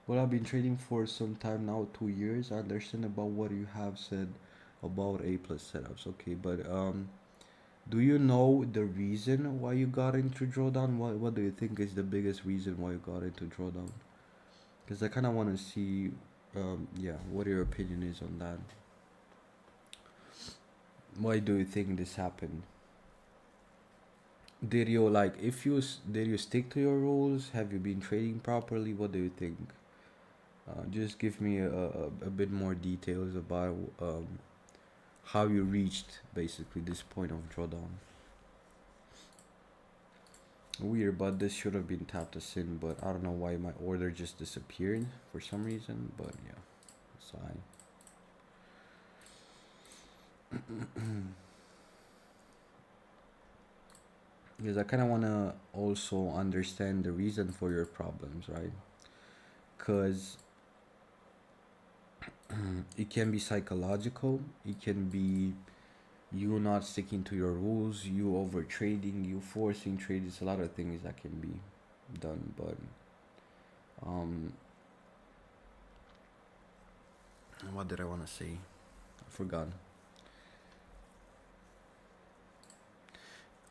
well, I've been trading for some time now, 2 years. I understand about what you have said about A plus setups. Okay, but do you know the reason why you got into drawdown? What do you think is the biggest reason why you got into drawdown? Because I kind of want to see, yeah, what your opinion is on that. Why do you think this happened? Did you like if you did you stick to your rules? Have you been trading properly? What do you think? Just give me a bit more details about how you reached basically this point of drawdown. Weird, but this should have been tapped as in, but I don't know why my order just disappeared for some reason, but yeah, it's fine. Because I kind of want to also understand the reason for your problems, right? Because it can be psychological, it can be you not sticking to your rules, you over trading, you forcing trades. It's a lot of things that can be done, but um, what did I want to say? I forgot.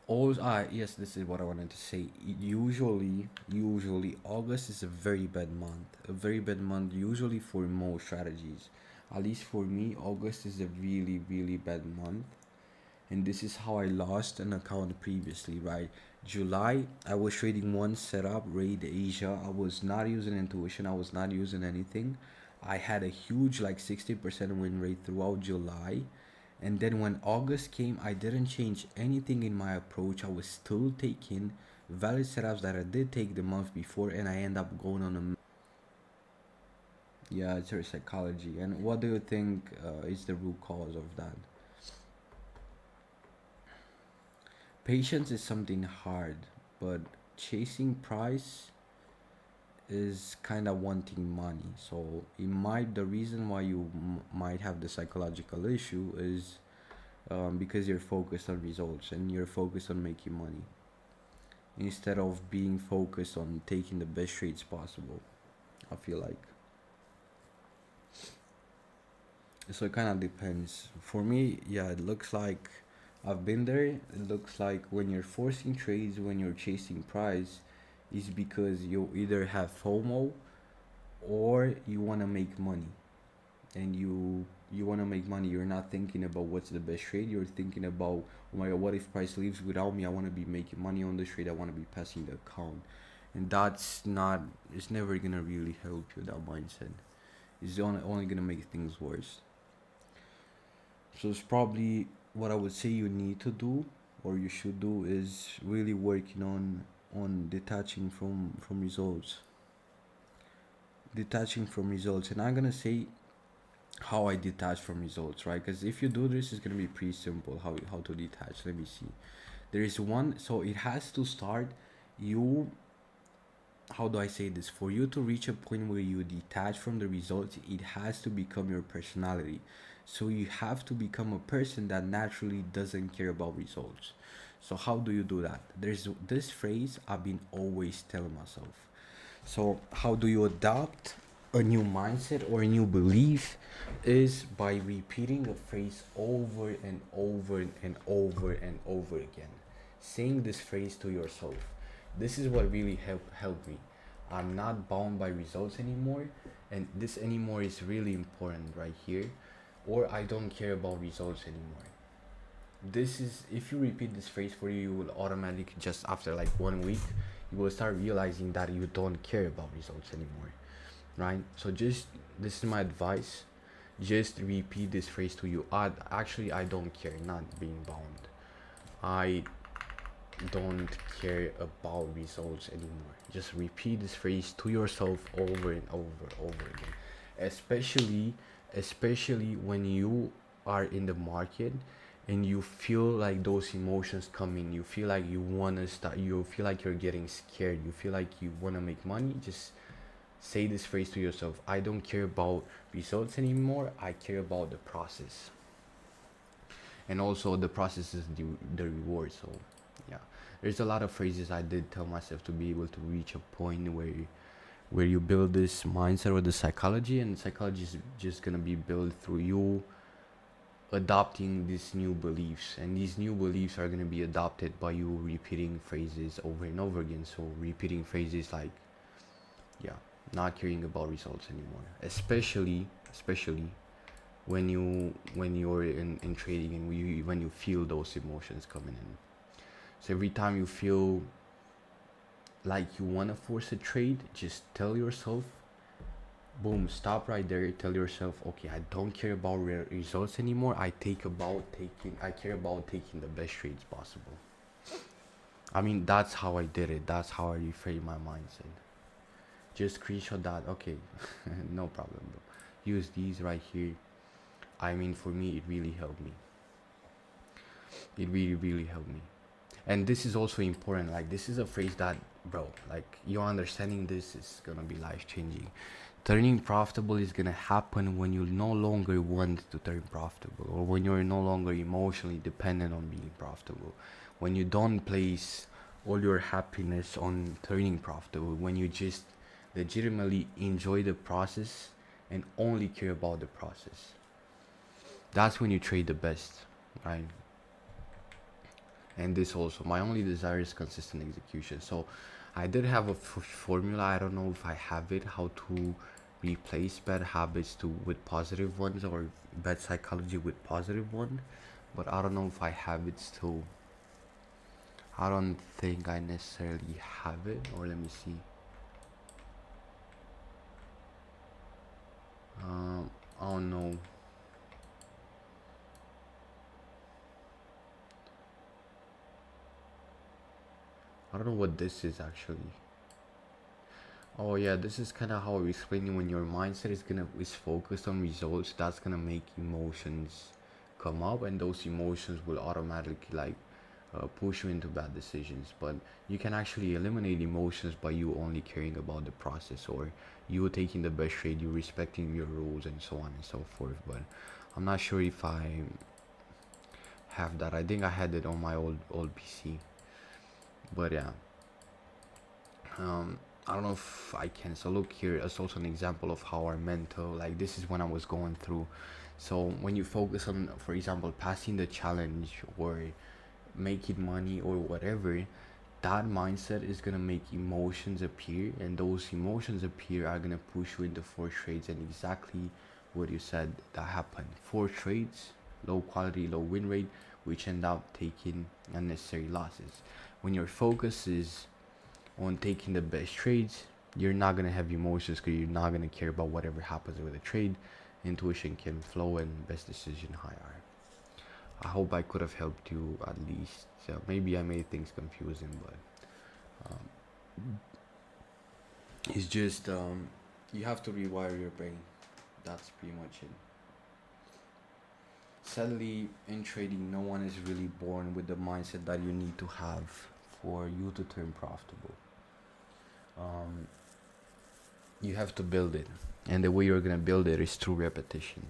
Always, yes, this is what I wanted to say. Usually, August is a very bad month. A very bad month, usually for most strategies. At least for me, August is a really, really bad month. And this is how I lost an account previously, right? July, I was trading one setup, Raid Asia. I was not using intuition, I was not using anything. I had a huge, like 60% win rate throughout July. And then when August came, I didn't change anything in my approach. I was still taking valid setups that I did take the month before, and I end up going on a. Yeah, it's your psychology. And what do you think is the root cause of that? Patience is something hard, but chasing price is kind of wanting money. So it might the reason why you might have the psychological issue is because you're focused on results and you're focused on making money instead of being focused on taking the best trades possible. I feel like so it kind of depends. For me, yeah, it looks like I've been there. It looks like when you're forcing trades, when you're chasing price, is because you either have FOMO or you want to make money, and you want to make money. You're not thinking about what's the best trade. You're thinking about, oh my god, what if price leaves without me? I want to be making money on the trade. I want to be passing the account, and that's not. It's never gonna really help you. That mindset is only gonna make things worse. So it's probably what I would say you need to do or you should do is really working on detaching from results. Detaching from results, and I'm gonna say how I detach from results, right? Because if you do this, it's gonna be pretty simple how to detach. Let me see. There is one, so it has to start. You, how do I say this? For you to reach a point where you detach from the results, it has to become your personality. So you have to become a person that naturally doesn't care about results. So how do you do that? There's this phrase I've been always telling myself. So how do you adopt a new mindset or a new belief is by repeating a phrase over and over and over and over again. Saying this phrase to yourself. This is what really helped me. I'm not bound by results anymore, and this anymore is really important right here. Or I don't care about results anymore. This is if you repeat this phrase for you, you will automatically just after like 1 week, you will start realizing that you don't care about results anymore, right? So just this is my advice. Just repeat this phrase to you. I don't care, not being bound. I don't care about results anymore. Just repeat this phrase to yourself over and over again. Especially when you are in the market and you feel like those emotions coming, you feel like you want to start, you feel like you're getting scared, you feel like you want to make money. Just say this phrase to yourself. I don't care about results anymore, I care about the process. And also the process is the reward. So yeah, there's a lot of phrases I did tell myself to be able to reach a point where you build this mindset or the psychology, and psychology is just gonna be built through you adopting these new beliefs, and these new beliefs are gonna be adopted by you repeating phrases over and over again. So repeating phrases like, yeah, not caring about results anymore, especially when you're in trading and when you feel those emotions coming in. So every time you feel like you want to force a trade, just tell yourself, boom, stop right there. Tell yourself, okay, I don't care about results anymore. I care about taking the best trades possible. I mean, that's how I did it. That's how I reframed my mindset. Just screenshot that. Okay, no problem, bro. Use these right here. I mean, for me, it really helped me. It really, really helped me. And this is also important. Like, this is a phrase that, bro, like, you're understanding this is gonna be life changing. Turning profitable is gonna happen when you no longer want to turn profitable, or when you're no longer emotionally dependent on being profitable, when you don't place all your happiness on turning profitable, when you just legitimately enjoy the process and only care about the process. That's when you trade the best, right? And this also, my only desire is consistent execution. So I did have a formula. I don't know if I have it, how to replace bad habits to with positive ones, or bad psychology with positive one, but I don't know if I have it still. I don't think I necessarily have it, or let me see. I don't know. I don't know what this is actually. Oh yeah, this is kind of how I explain it. When your mindset is focused on results, that's gonna make emotions come up, and those emotions will automatically like push you into bad decisions. But you can actually eliminate emotions by you only caring about the process, or you taking the best trade, you respecting your rules, and so on and so forth. But I'm not sure if I have that. I think I had it on my old PC. But yeah, I don't know if I can. So look here, it's also an example of how our mental, like, this is when I was going through. So when you focus on, for example, passing the challenge or making money or whatever, that mindset is gonna make emotions appear, and those emotions appear are gonna push you into four trades. And exactly what you said, that happened. Four trades, low quality, low win rate, which end up taking unnecessary losses. When your focus is on taking the best trades, you're not gonna have emotions, because you're not gonna care about whatever happens with the trade. Intuition can flow, and best decision higher. I hope I could have helped you at least. Maybe I made things confusing, but it's just you have to rewire your brain. That's pretty much it. Sadly, in trading, no one is really born with the mindset that you need to have for you to turn profitable. Um, you have to build it, and the way you're gonna build it is through repetition.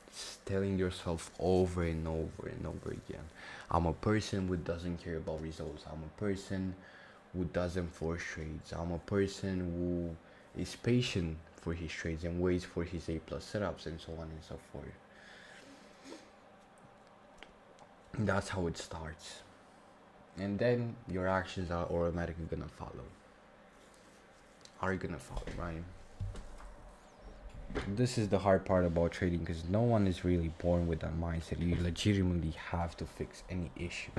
It's telling yourself over and over and over again, I'm a person who doesn't care about results. I'm a person who doesn't force trades. I'm a person who is patient for his trades and waits for his A plus setups, and so on and so forth. That's how it starts, and then your actions are automatically gonna follow. Are you gonna follow, right? This is the hard part about trading, because no one is really born with that mindset. You legitimately have to fix any issue.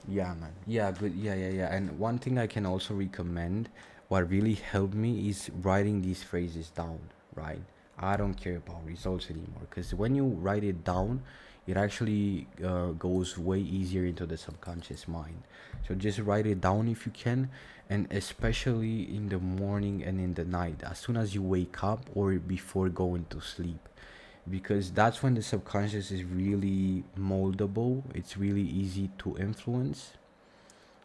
Yeah, man. Yeah, good. Yeah. And one thing I can also recommend, what really helped me, is writing these phrases down, right? I don't care about results anymore, because when you write it down, it actually goes way easier into the subconscious mind. So just write it down if you can, and especially in the morning and in the night, as soon as you wake up or before going to sleep, because that's when the subconscious is really moldable. It's really easy to influence,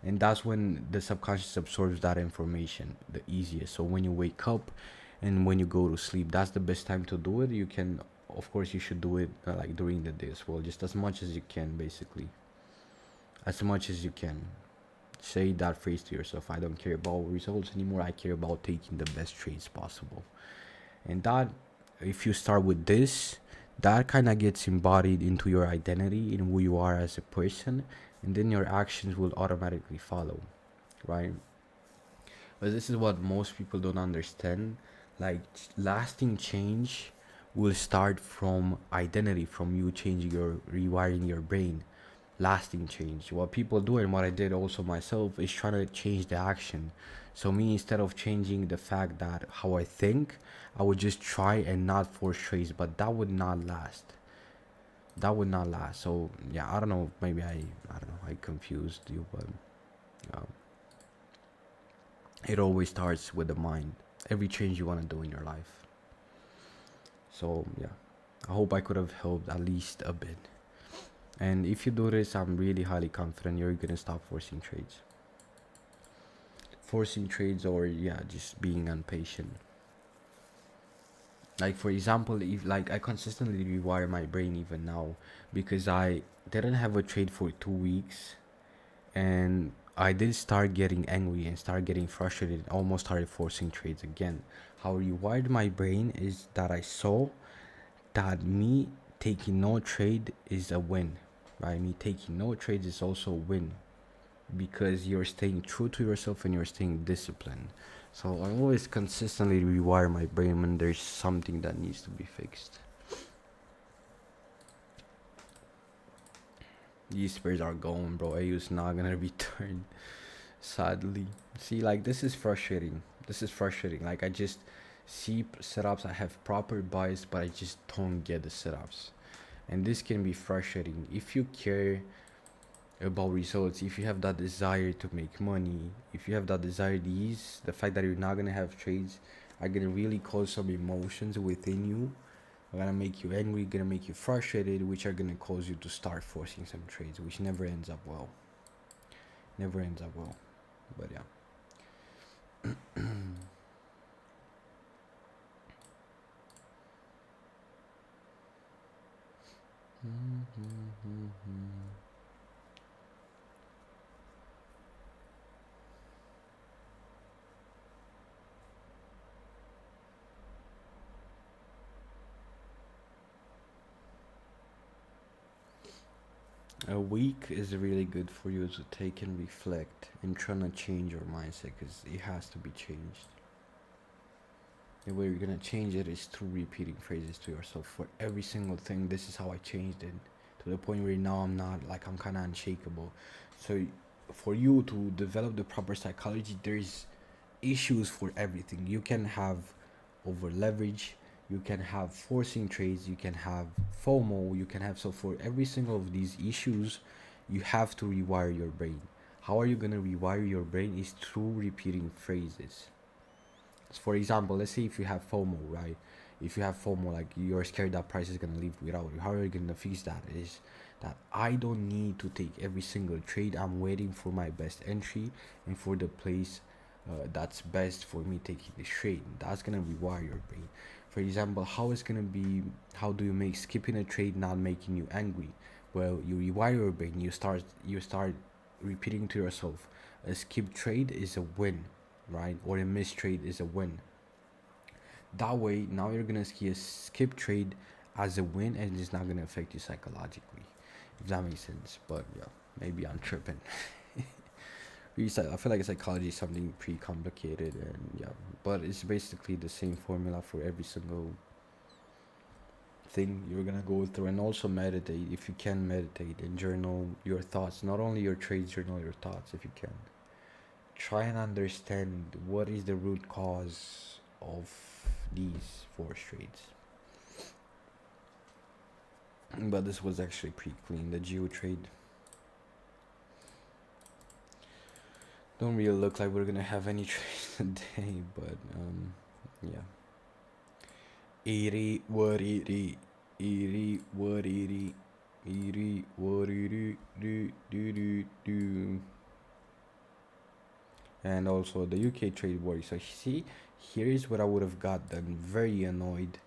and that's when the subconscious absorbs that information the easiest. So when you wake up and when you go to sleep, that's the best time to do it. You can, of course, you should do it like during the day as well, just as much as you can, basically, as much as you can. Say that phrase to yourself: I don't care about results anymore, I care about taking the best trades possible. And that, if you start with this, that kind of gets embodied into your identity, in who you are as a person, and then your actions will automatically follow, right? But this is what most people don't understand. Like, lasting change will start from identity, from you changing your, rewiring your brain. Lasting change, what people do, and what I did also myself, is trying to change the action. So me, instead of changing the fact that how I think, I would just try and not force trades, but that would not last. that would not last. So yeah, I don't know, maybe I don't know, I confused you, but um, it always starts with the mind. Every change you want to do in your life. So yeah, I hope I could have helped at least a bit. And if you do this, I'm really highly confident you're gonna stop forcing trades, or yeah, just being impatient. Like for example, if like I consistently rewire my brain even now, because I didn't have a trade for 2 weeks, and I did start getting angry and start getting frustrated, almost started forcing trades again. How I rewired my brain is that I saw that me taking no trade is a win, right? Me taking no trades is also a win, because you're staying true to yourself and you're staying disciplined. So I always consistently rewire my brain when there's something that needs to be fixed. These spares are going, bro. AU's not gonna return, sadly. See, like, this is frustrating. This is frustrating. Like, I just see setups, I have proper buys, but I just don't get the setups. And this can be frustrating. If you care about results, if you have that desire to make money, if you have that desire, the fact that you're not gonna have trades are gonna really cause some emotions within you, are gonna make you angry, gonna make you frustrated, which are gonna cause you to start forcing some trades, which never ends up well. Never ends up well. But yeah. A week is really good for you to take and reflect and trying to change your mindset, because it has to be changed. The way you're gonna change it is through repeating phrases to yourself for every single thing. This is how I changed it, to the point where now I'm not, like, I'm kind of unshakable. So for you to develop the proper psychology, there's issues for everything. You can have over leverage, you can have forcing trades, you can have FOMO, you can have, so for every single of these issues, you have to rewire your brain. How are you gonna rewire your brain? Is through repeating phrases. So for example, let's say if you have FOMO, right? If you have FOMO, like, you're scared that price is gonna leave without you, how are you gonna fix that? Is that I don't need to take every single trade. I'm waiting for my best entry and for the place that's best for me taking this trade. That's gonna rewire your brain. For example, how do you make skipping a trade not making you angry? Well, you rewire your brain. You start repeating to yourself, a skip trade is a win, right? Or a missed trade is a win. That way, now you're gonna see a skip trade as a win, and it's not gonna affect you psychologically, if that makes sense. But yeah, maybe I'm tripping. I feel like psychology is something pretty complicated, and yeah, but it's basically the same formula for every single thing you're gonna go through. And also meditate, if you can, meditate and journal your thoughts, not only your trades, journal your thoughts if you can. Try and understand what is the root cause of these force trades. But this was actually pretty clean, the geo trade. Don't really look like we're gonna have any trades today, but yeah. Iri wariri, iri wariri, iri wariri, do. And also the UK trade works. So see, here is what I would have gotten very annoyed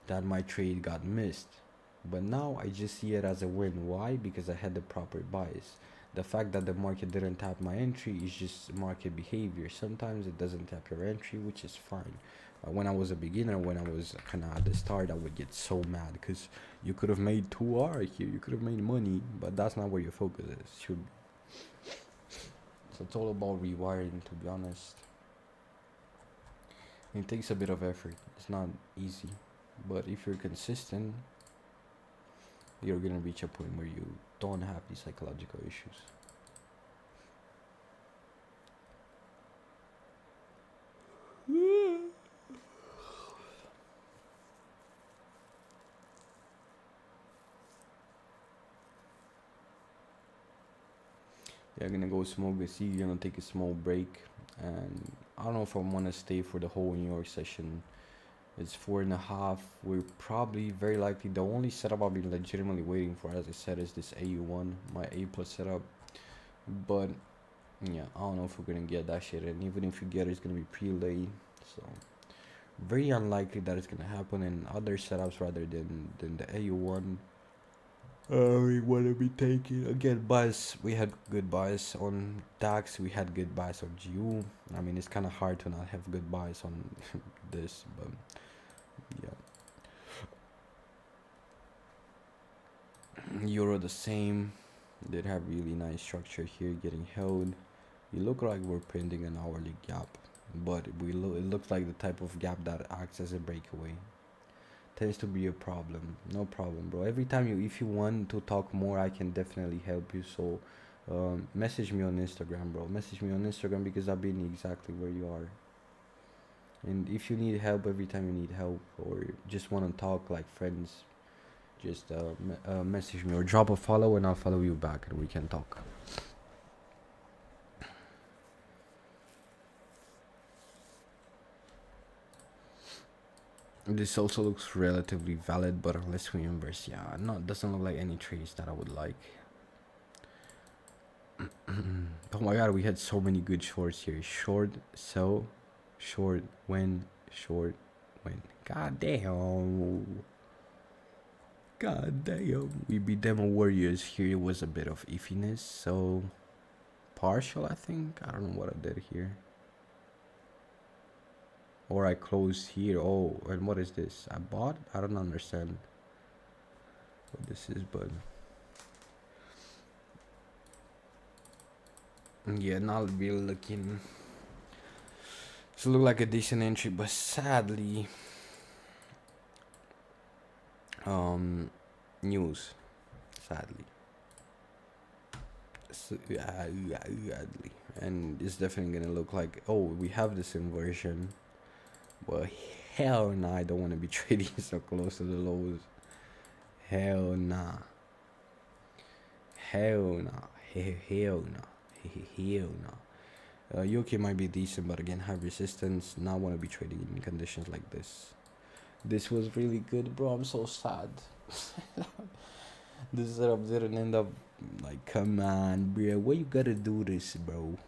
that my trade got missed. But now I just see it as a win. Why? Because I had the proper bias. The fact that the market didn't tap my entry is just market behavior. Sometimes it doesn't tap your entry, which is fine. When I was a beginner, when I was kind of at the start, I would get so mad because you could have made 2R here, you could have made money, but that's not where your focus is. Should be. So it's all about rewiring, to be honest. It takes a bit of effort. It's not easy, but if you're consistent, you're gonna reach a point where you don't have these psychological issues. Yeah, I'm gonna go smoke a cig, gonna take a small break, and I don't know if I want to stay for the whole New York session. It's 4.5. We're probably very likely the only setup I'll be legitimately waiting for, as I said, is this AU1, my A plus setup. But yeah, I don't know if we're gonna get that shit, and even if we get it, it's gonna be pre-late, so very unlikely that it's gonna happen in other setups rather than the AU1. We want to be taking again buys. We had good buys on DAX. We had good buys on GU. I mean, it's kind of hard to not have good buys on this, but yeah. Euro the same. Did have really nice structure here, getting held. We look like we're printing an hourly gap, but it looks like the type of gap that acts as a breakaway. Tends to be a problem. No problem, bro. Every time if you want to talk more, I can definitely help you. So message me on Instagram, bro. Message me on Instagram, because I've been exactly where you are. And if you need help every time you need help, or just want to talk like friends, just message me or drop a follow, and I'll follow you back, and we can talk. This also looks relatively valid, but unless we inverse, yeah, no, it doesn't look like any trades that I would like. Oh my god, we had so many good shorts here. Short, sell, short, win, short, win. God damn. God damn. We beat them Warriors here. It was a bit of iffiness, so partial, I think. I don't know what I did here. Or I closed here. Oh, and what is this? I bought? I don't understand what this is, but yeah, not really looking. This look like a decent entry, but sadly, news. Sadly. Sadly. And it's definitely gonna look like, oh, we have this inversion. Well, hell nah, I don't want to be trading so close to the lows. Hell nah. Hell nah. Hell nah. Hell nah. UK might be decent, but again, high resistance. Not want to be trading in conditions like this. This was really good, bro. I'm so sad. This setup didn't end up like, come on, bro. Why you gotta do this, bro?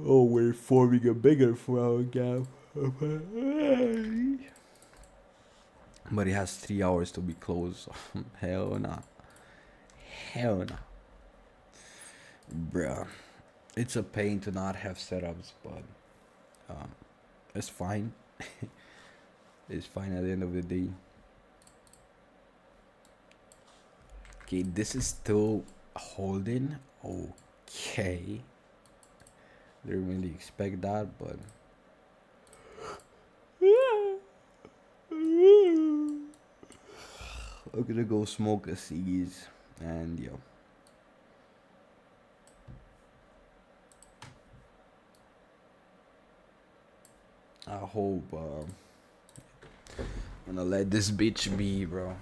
Oh, we're forming a bigger 4-hour gap. But it has 3 hours to be closed. Hell nah. Hell nah. Bruh. It's a pain to not have setups, but it's fine. It's fine at the end of the day. Okay, this is still holding. Okay. Didn't really expect that, but I'm gonna go smoke a ciggies, and yo. I hope I'm gonna let this bitch be, bro.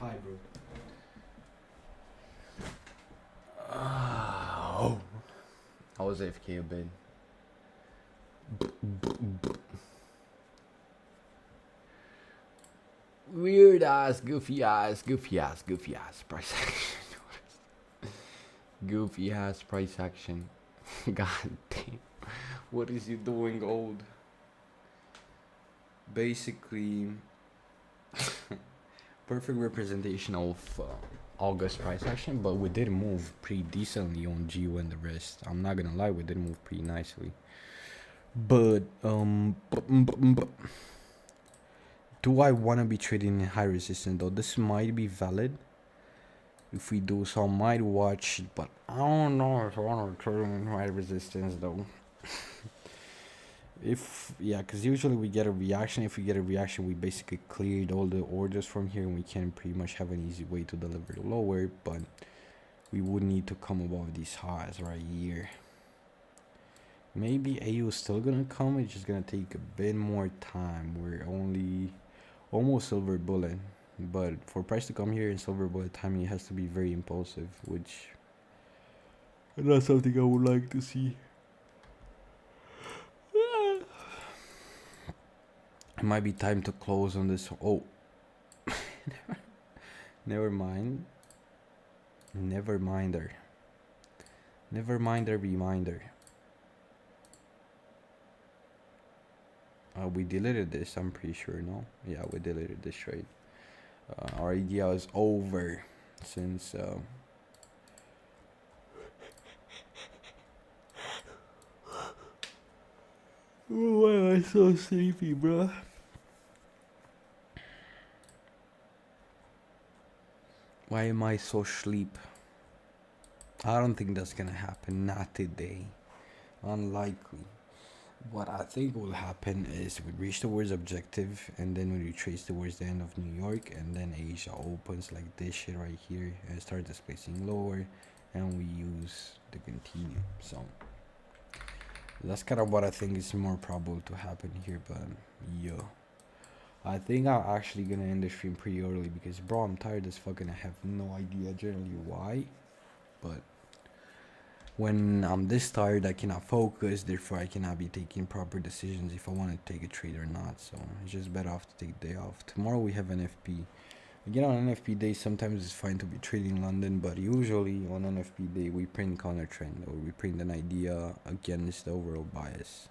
Hi, bro. Oh. I was AFK a bit. Weird ass, goofy ass, goofy ass, goofy ass price action. Goofy ass price action. God damn. What is you doing, old? Basically, perfect representation of August price action, but we did move pretty decently on GU and the rest. I'm not gonna lie, we did move pretty nicely. But do I want to be trading in high resistance though? This might be valid if we do, so I might watch, but I don't know if I want to trade in high resistance though. If yeah, because usually we get a reaction. If we get a reaction, we basically cleared all the orders from here and we can pretty much have an easy way to deliver lower, but we would need to come above these highs right here. Maybe AU is still gonna come, it's just gonna take a bit more time. We're only almost silver bullet, but for price to come here in silver bullet timing, it has to be very impulsive, which is not something I would like to see. It might be time to close on this. Oh, never mind. Never minder. Never mind a reminder. We deleted this, I'm pretty sure, no? Yeah, we deleted this trade. Our idea is over since why am I so sleepy, bruh? Why am I so sleep? I don't think that's gonna happen, not today. Unlikely. What I think will happen is we reach towards objective and then we retrace towards the end of New York and then Asia opens like this shit right here and start displacing lower and we use the continue. So that's kind of what I think is more probable to happen here, but yeah. I think I'm actually gonna end the stream pretty early because bro, I'm tired as fucking. I have no idea generally why, but when I'm this tired, I cannot focus, therefore I cannot be taking proper decisions if I want to take a trade or not. So it's just better off to take the day off. Tomorrow we have NFP. Again, on NFP day, sometimes it's fine to be trading London, but usually on NFP day we print counter trend or we print an idea against the overall bias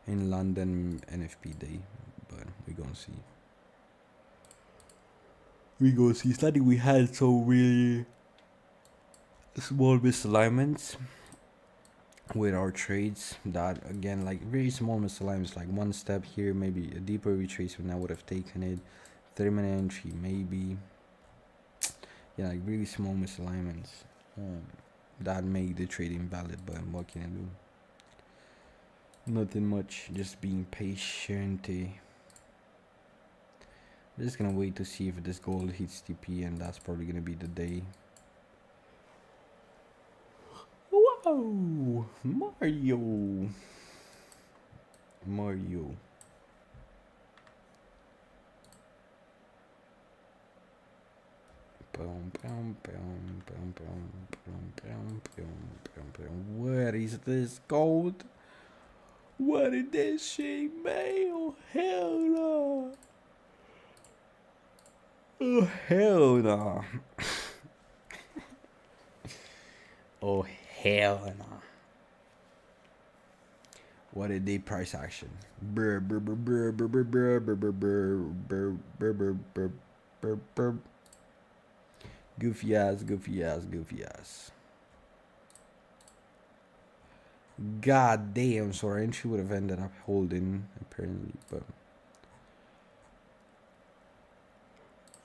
in London NFP day. But we gonna see. We gonna see. It's not that we had so really small misalignments with our trades that again like very small misalignments, like one step here, maybe a deeper retracement I would have taken it, 3-minute entry maybe, yeah, like really small misalignments that make the trading valid. But what can I do? Nothing much, just being patient. I'm just gonna wait to see if this gold hits TP, and that's probably gonna be the day. Whoa, Mario. What is this gold? What is this shit, man? Oh, hell no. Oh, hell no. Oh, hell no. What a day price action. Brr, brr, brr, brr, brr, brr, brr, brr, brr, brr, brr, brr, brr, brr, brr. Goofy ass, goofy ass, goofy ass. God damn, so our entry would have ended up holding, apparently, but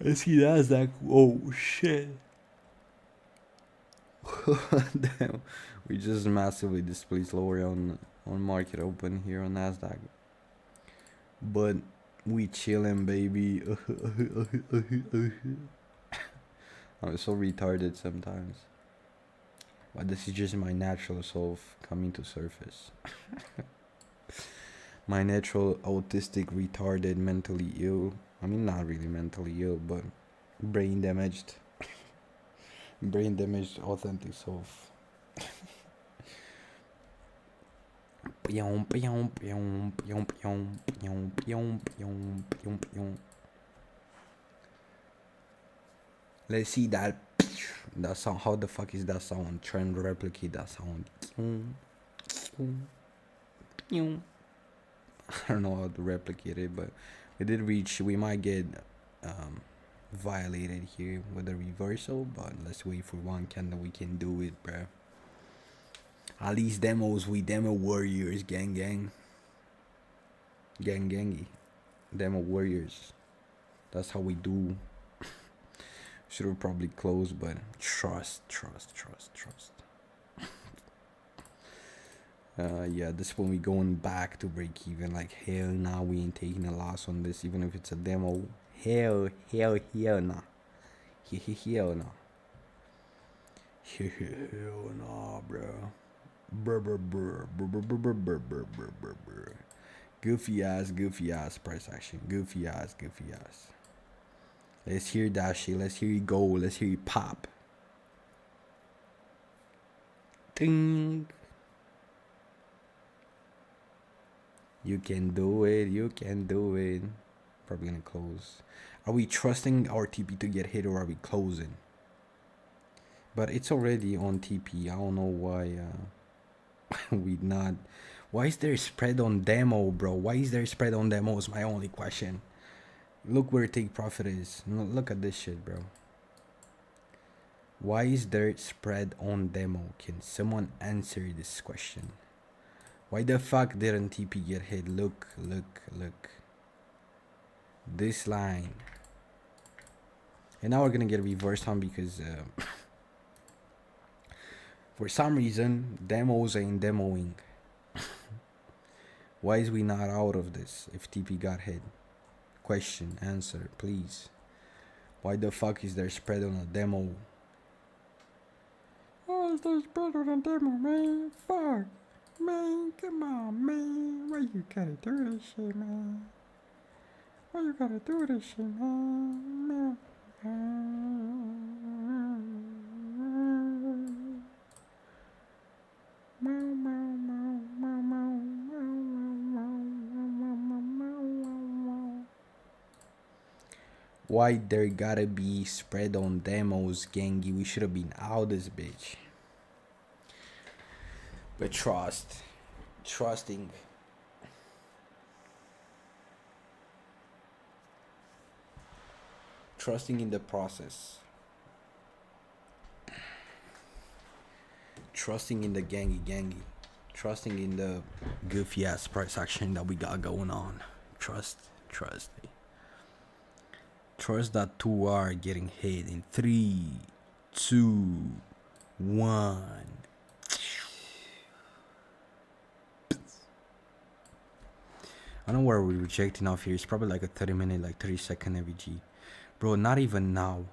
I see Nasdaq. Oh shit. Damn. We just massively displaced lower on market open here on Nasdaq. But we chillin', baby. I'm so retarded sometimes. But this is just my natural self coming to surface. My natural autistic, retarded, mentally ill. I mean, not really mentally ill, but Brain damaged. Brain damaged authentic self. Let's see that sound. How the fuck is that sound? Trying to replicate that sound. I don't know how to replicate it, but we did reach. We might get violated here with a reversal, but let's wait for one can we can do it, bro. At least demos, we demo warriors, gang, gangy, demo warriors. That's how we do. Should have probably closed, but trust. Yeah, this when we going back to break even. Like hell, nah, we ain't taking a loss on this, even if it's a demo. Hell, nah. Hell, nah. Hell, nah, bro. Goofy ass price action. Goofy ass. Let's hear that shit. Let's hear it go. Let's hear it pop. Ding. You can do it. Probably gonna close. Are we trusting our TP to get hit, or are we closing? But it's already on TP. I don't know why we not. Why is there spread on demo, bro? Why is there spread on demo is my only question. Look where take profit is. Look at this shit, bro. Why is there spread on demo? Can someone answer this question? Why the fuck didn't TP get hit? Look. This line. And now we're gonna get reversed on because for some reason demos ain't demoing. Why is we not out of this if TP got hit? Question, answer, please. Why the fuck is there spread on a demo? Why is there spread on a demo, man? Fuck. Man, come on, man. Why you gotta do this shit, man? Why you gotta do this shit, man? Why there gotta be spread on demos, gangy? We should have been out this bitch. But trusting. Trusting in the process. Trusting in the gangy. Trusting in the goofy ass price action that we got going on. Trust. Trust that 2 are getting hit in 3, 2, 1. I don't know where we're rejecting off here. It's probably like a 30-minute, like 30-second EVG. Bro, not even now.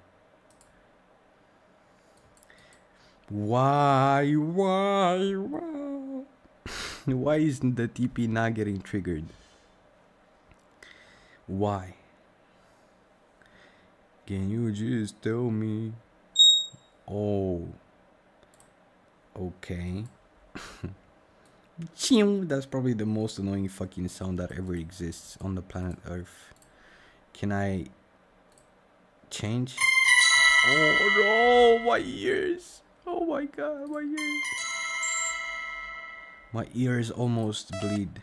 Why? Why isn't the TP not getting triggered? Why? Can you just tell me? Oh. Okay. That's probably the most annoying fucking sound that ever exists on the planet Earth. Can I change? Oh no, my ears. Oh my god, my ears. My ears almost bleed.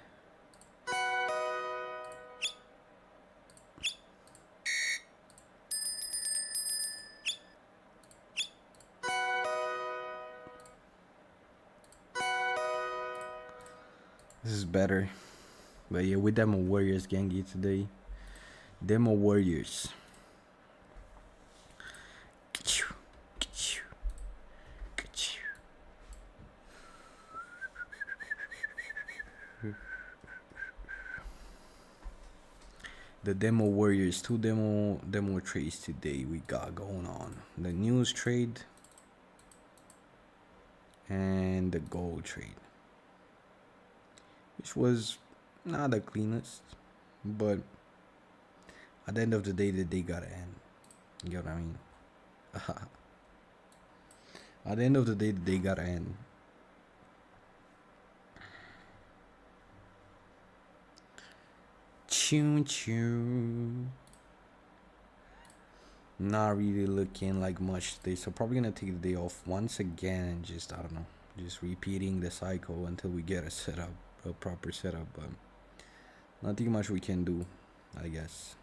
This is better. But yeah, we demo warriors gangy today. Demo warriors. The demo warriors, 2 demo trades today we got going on. The news trade and the gold trade, which was not the cleanest, but at the end of the day gotta end. You get what I mean? At the end of the day gotta end. Choo choo. Not really looking like much today, so probably gonna take the day off once again and just, I don't know, just repeating the cycle until we get a proper setup. But nothing much we can do, I guess.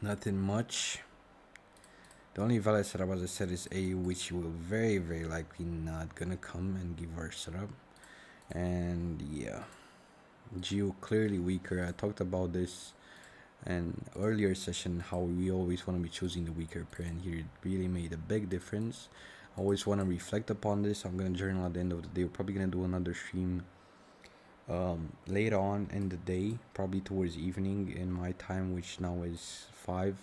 Nothing much. The only valid setup, as I said, is A, which will very likely not gonna come and give our setup. And yeah, Geo clearly weaker. I talked about this in earlier session, how we always want to be choosing the weaker pair, and here it really made a big difference. I always want to reflect upon this. I'm gonna journal at the end of the day. We're probably gonna do another stream later on in the day, probably towards evening in my time, which now is 5.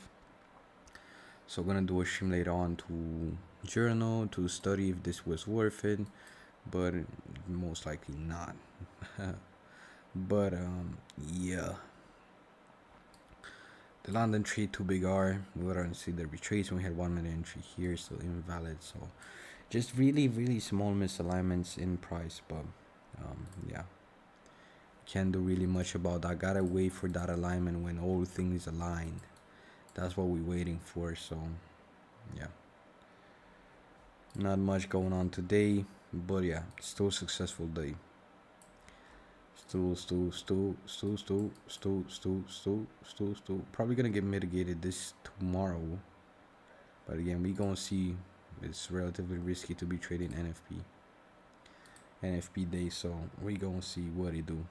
So I'm gonna do a stream later on to journal, to study if this was worth it, but most likely not. But yeah, the London trade too big R. We were to see the retracement. We had 1 minute entry here, still invalid. So just really small misalignments in price, but yeah, can't do really much about that. Gotta wait for that alignment when all things align. That's what we're waiting for. So yeah, not much going on today, but yeah, still successful day. Still. Probably gonna get mitigated this tomorrow, but again, we gonna see. It's relatively risky to be trading NFP day, so we gonna see what it do.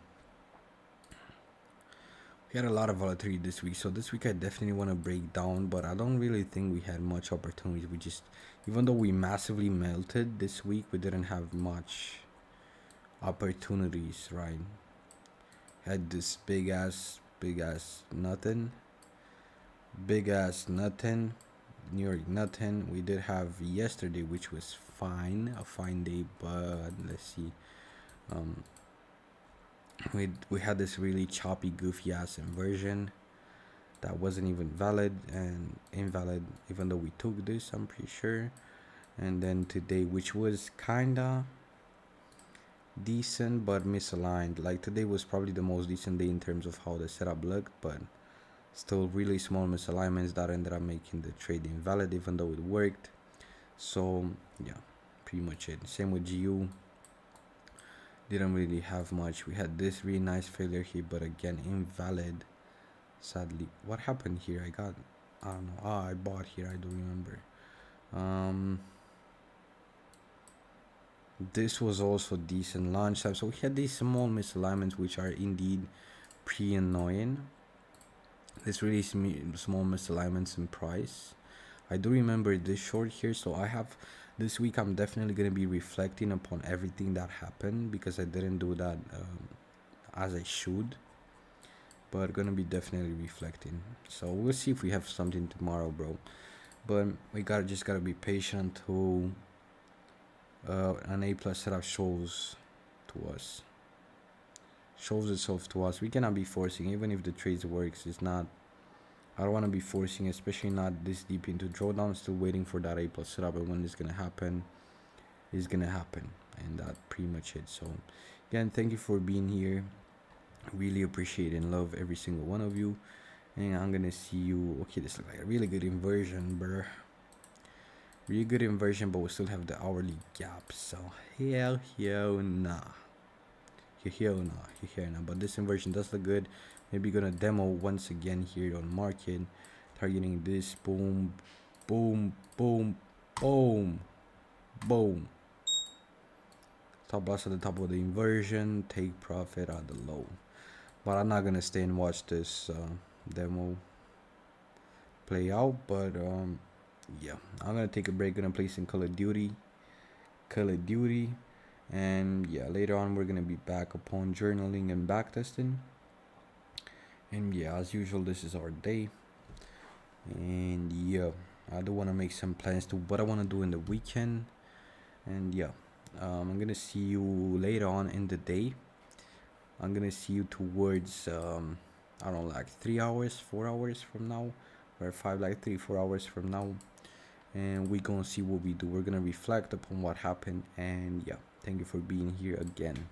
We had a lot of volatility this week, so this week I definitely want to break down, but I don't really think we had much opportunities. We just, even though we massively melted this week, we didn't have much opportunities, right? Had this big ass nothing, New York nothing. We did have yesterday, which was fine, a fine day, but let's see. We had this really choppy, goofy ass inversion that wasn't even valid and invalid, even though we took this, I'm pretty sure. And then today, which was kinda decent but misaligned. Like today was probably the most decent day in terms of how the setup looked, but still really small misalignments that ended up making the trade invalid, even though it worked. So yeah, pretty much it. Same with GU. Didn't really have much. We had this really nice failure here, but again invalid, sadly. What happened here? I don't know. I bought here, I don't remember. This was also decent launch time, so we had these small misalignments, which are indeed pretty annoying. This really small misalignments in price. I do remember this short here, so I have this week. I'm definitely gonna be reflecting upon everything that happened because I didn't do that as I should. But gonna be definitely reflecting. So we'll see if we have something tomorrow, bro. But we gotta be patient until an A plus setup shows itself to us. We cannot be forcing, even if the trades works. It's not. I don't want to be forcing, especially not this deep into drawdown. Still waiting for that A plus setup, and when it's gonna happen, it's gonna happen, and that pretty much it. So again, thank you for being here. Really appreciate and love every single one of you, and I'm gonna see you. Okay, this looks like a really good inversion, bruh. Really good inversion, but we still have the hourly gap. So hell nah. But this inversion does look good. Maybe gonna demo once again here on market, targeting this. Boom. Stop loss at the top of the inversion. Take profit at the low. But I'm not gonna stay and watch this demo play out. But yeah, I'm gonna take a break. Gonna play some Call of Duty. And yeah, later on we're gonna be back upon journaling and backtesting. And yeah, as usual, this is our day. And yeah, I do want to make some plans to what I want to do in the weekend. And yeah, I'm gonna see you later on in the day. I'm gonna see you towards I don't know, like 3 hours, 4 hours from now, or 5, like 3-4 hours from now, and we gonna see what we do. We're gonna reflect upon what happened, and yeah, thank you for being here again.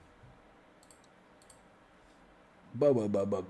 Bye bye bye bye.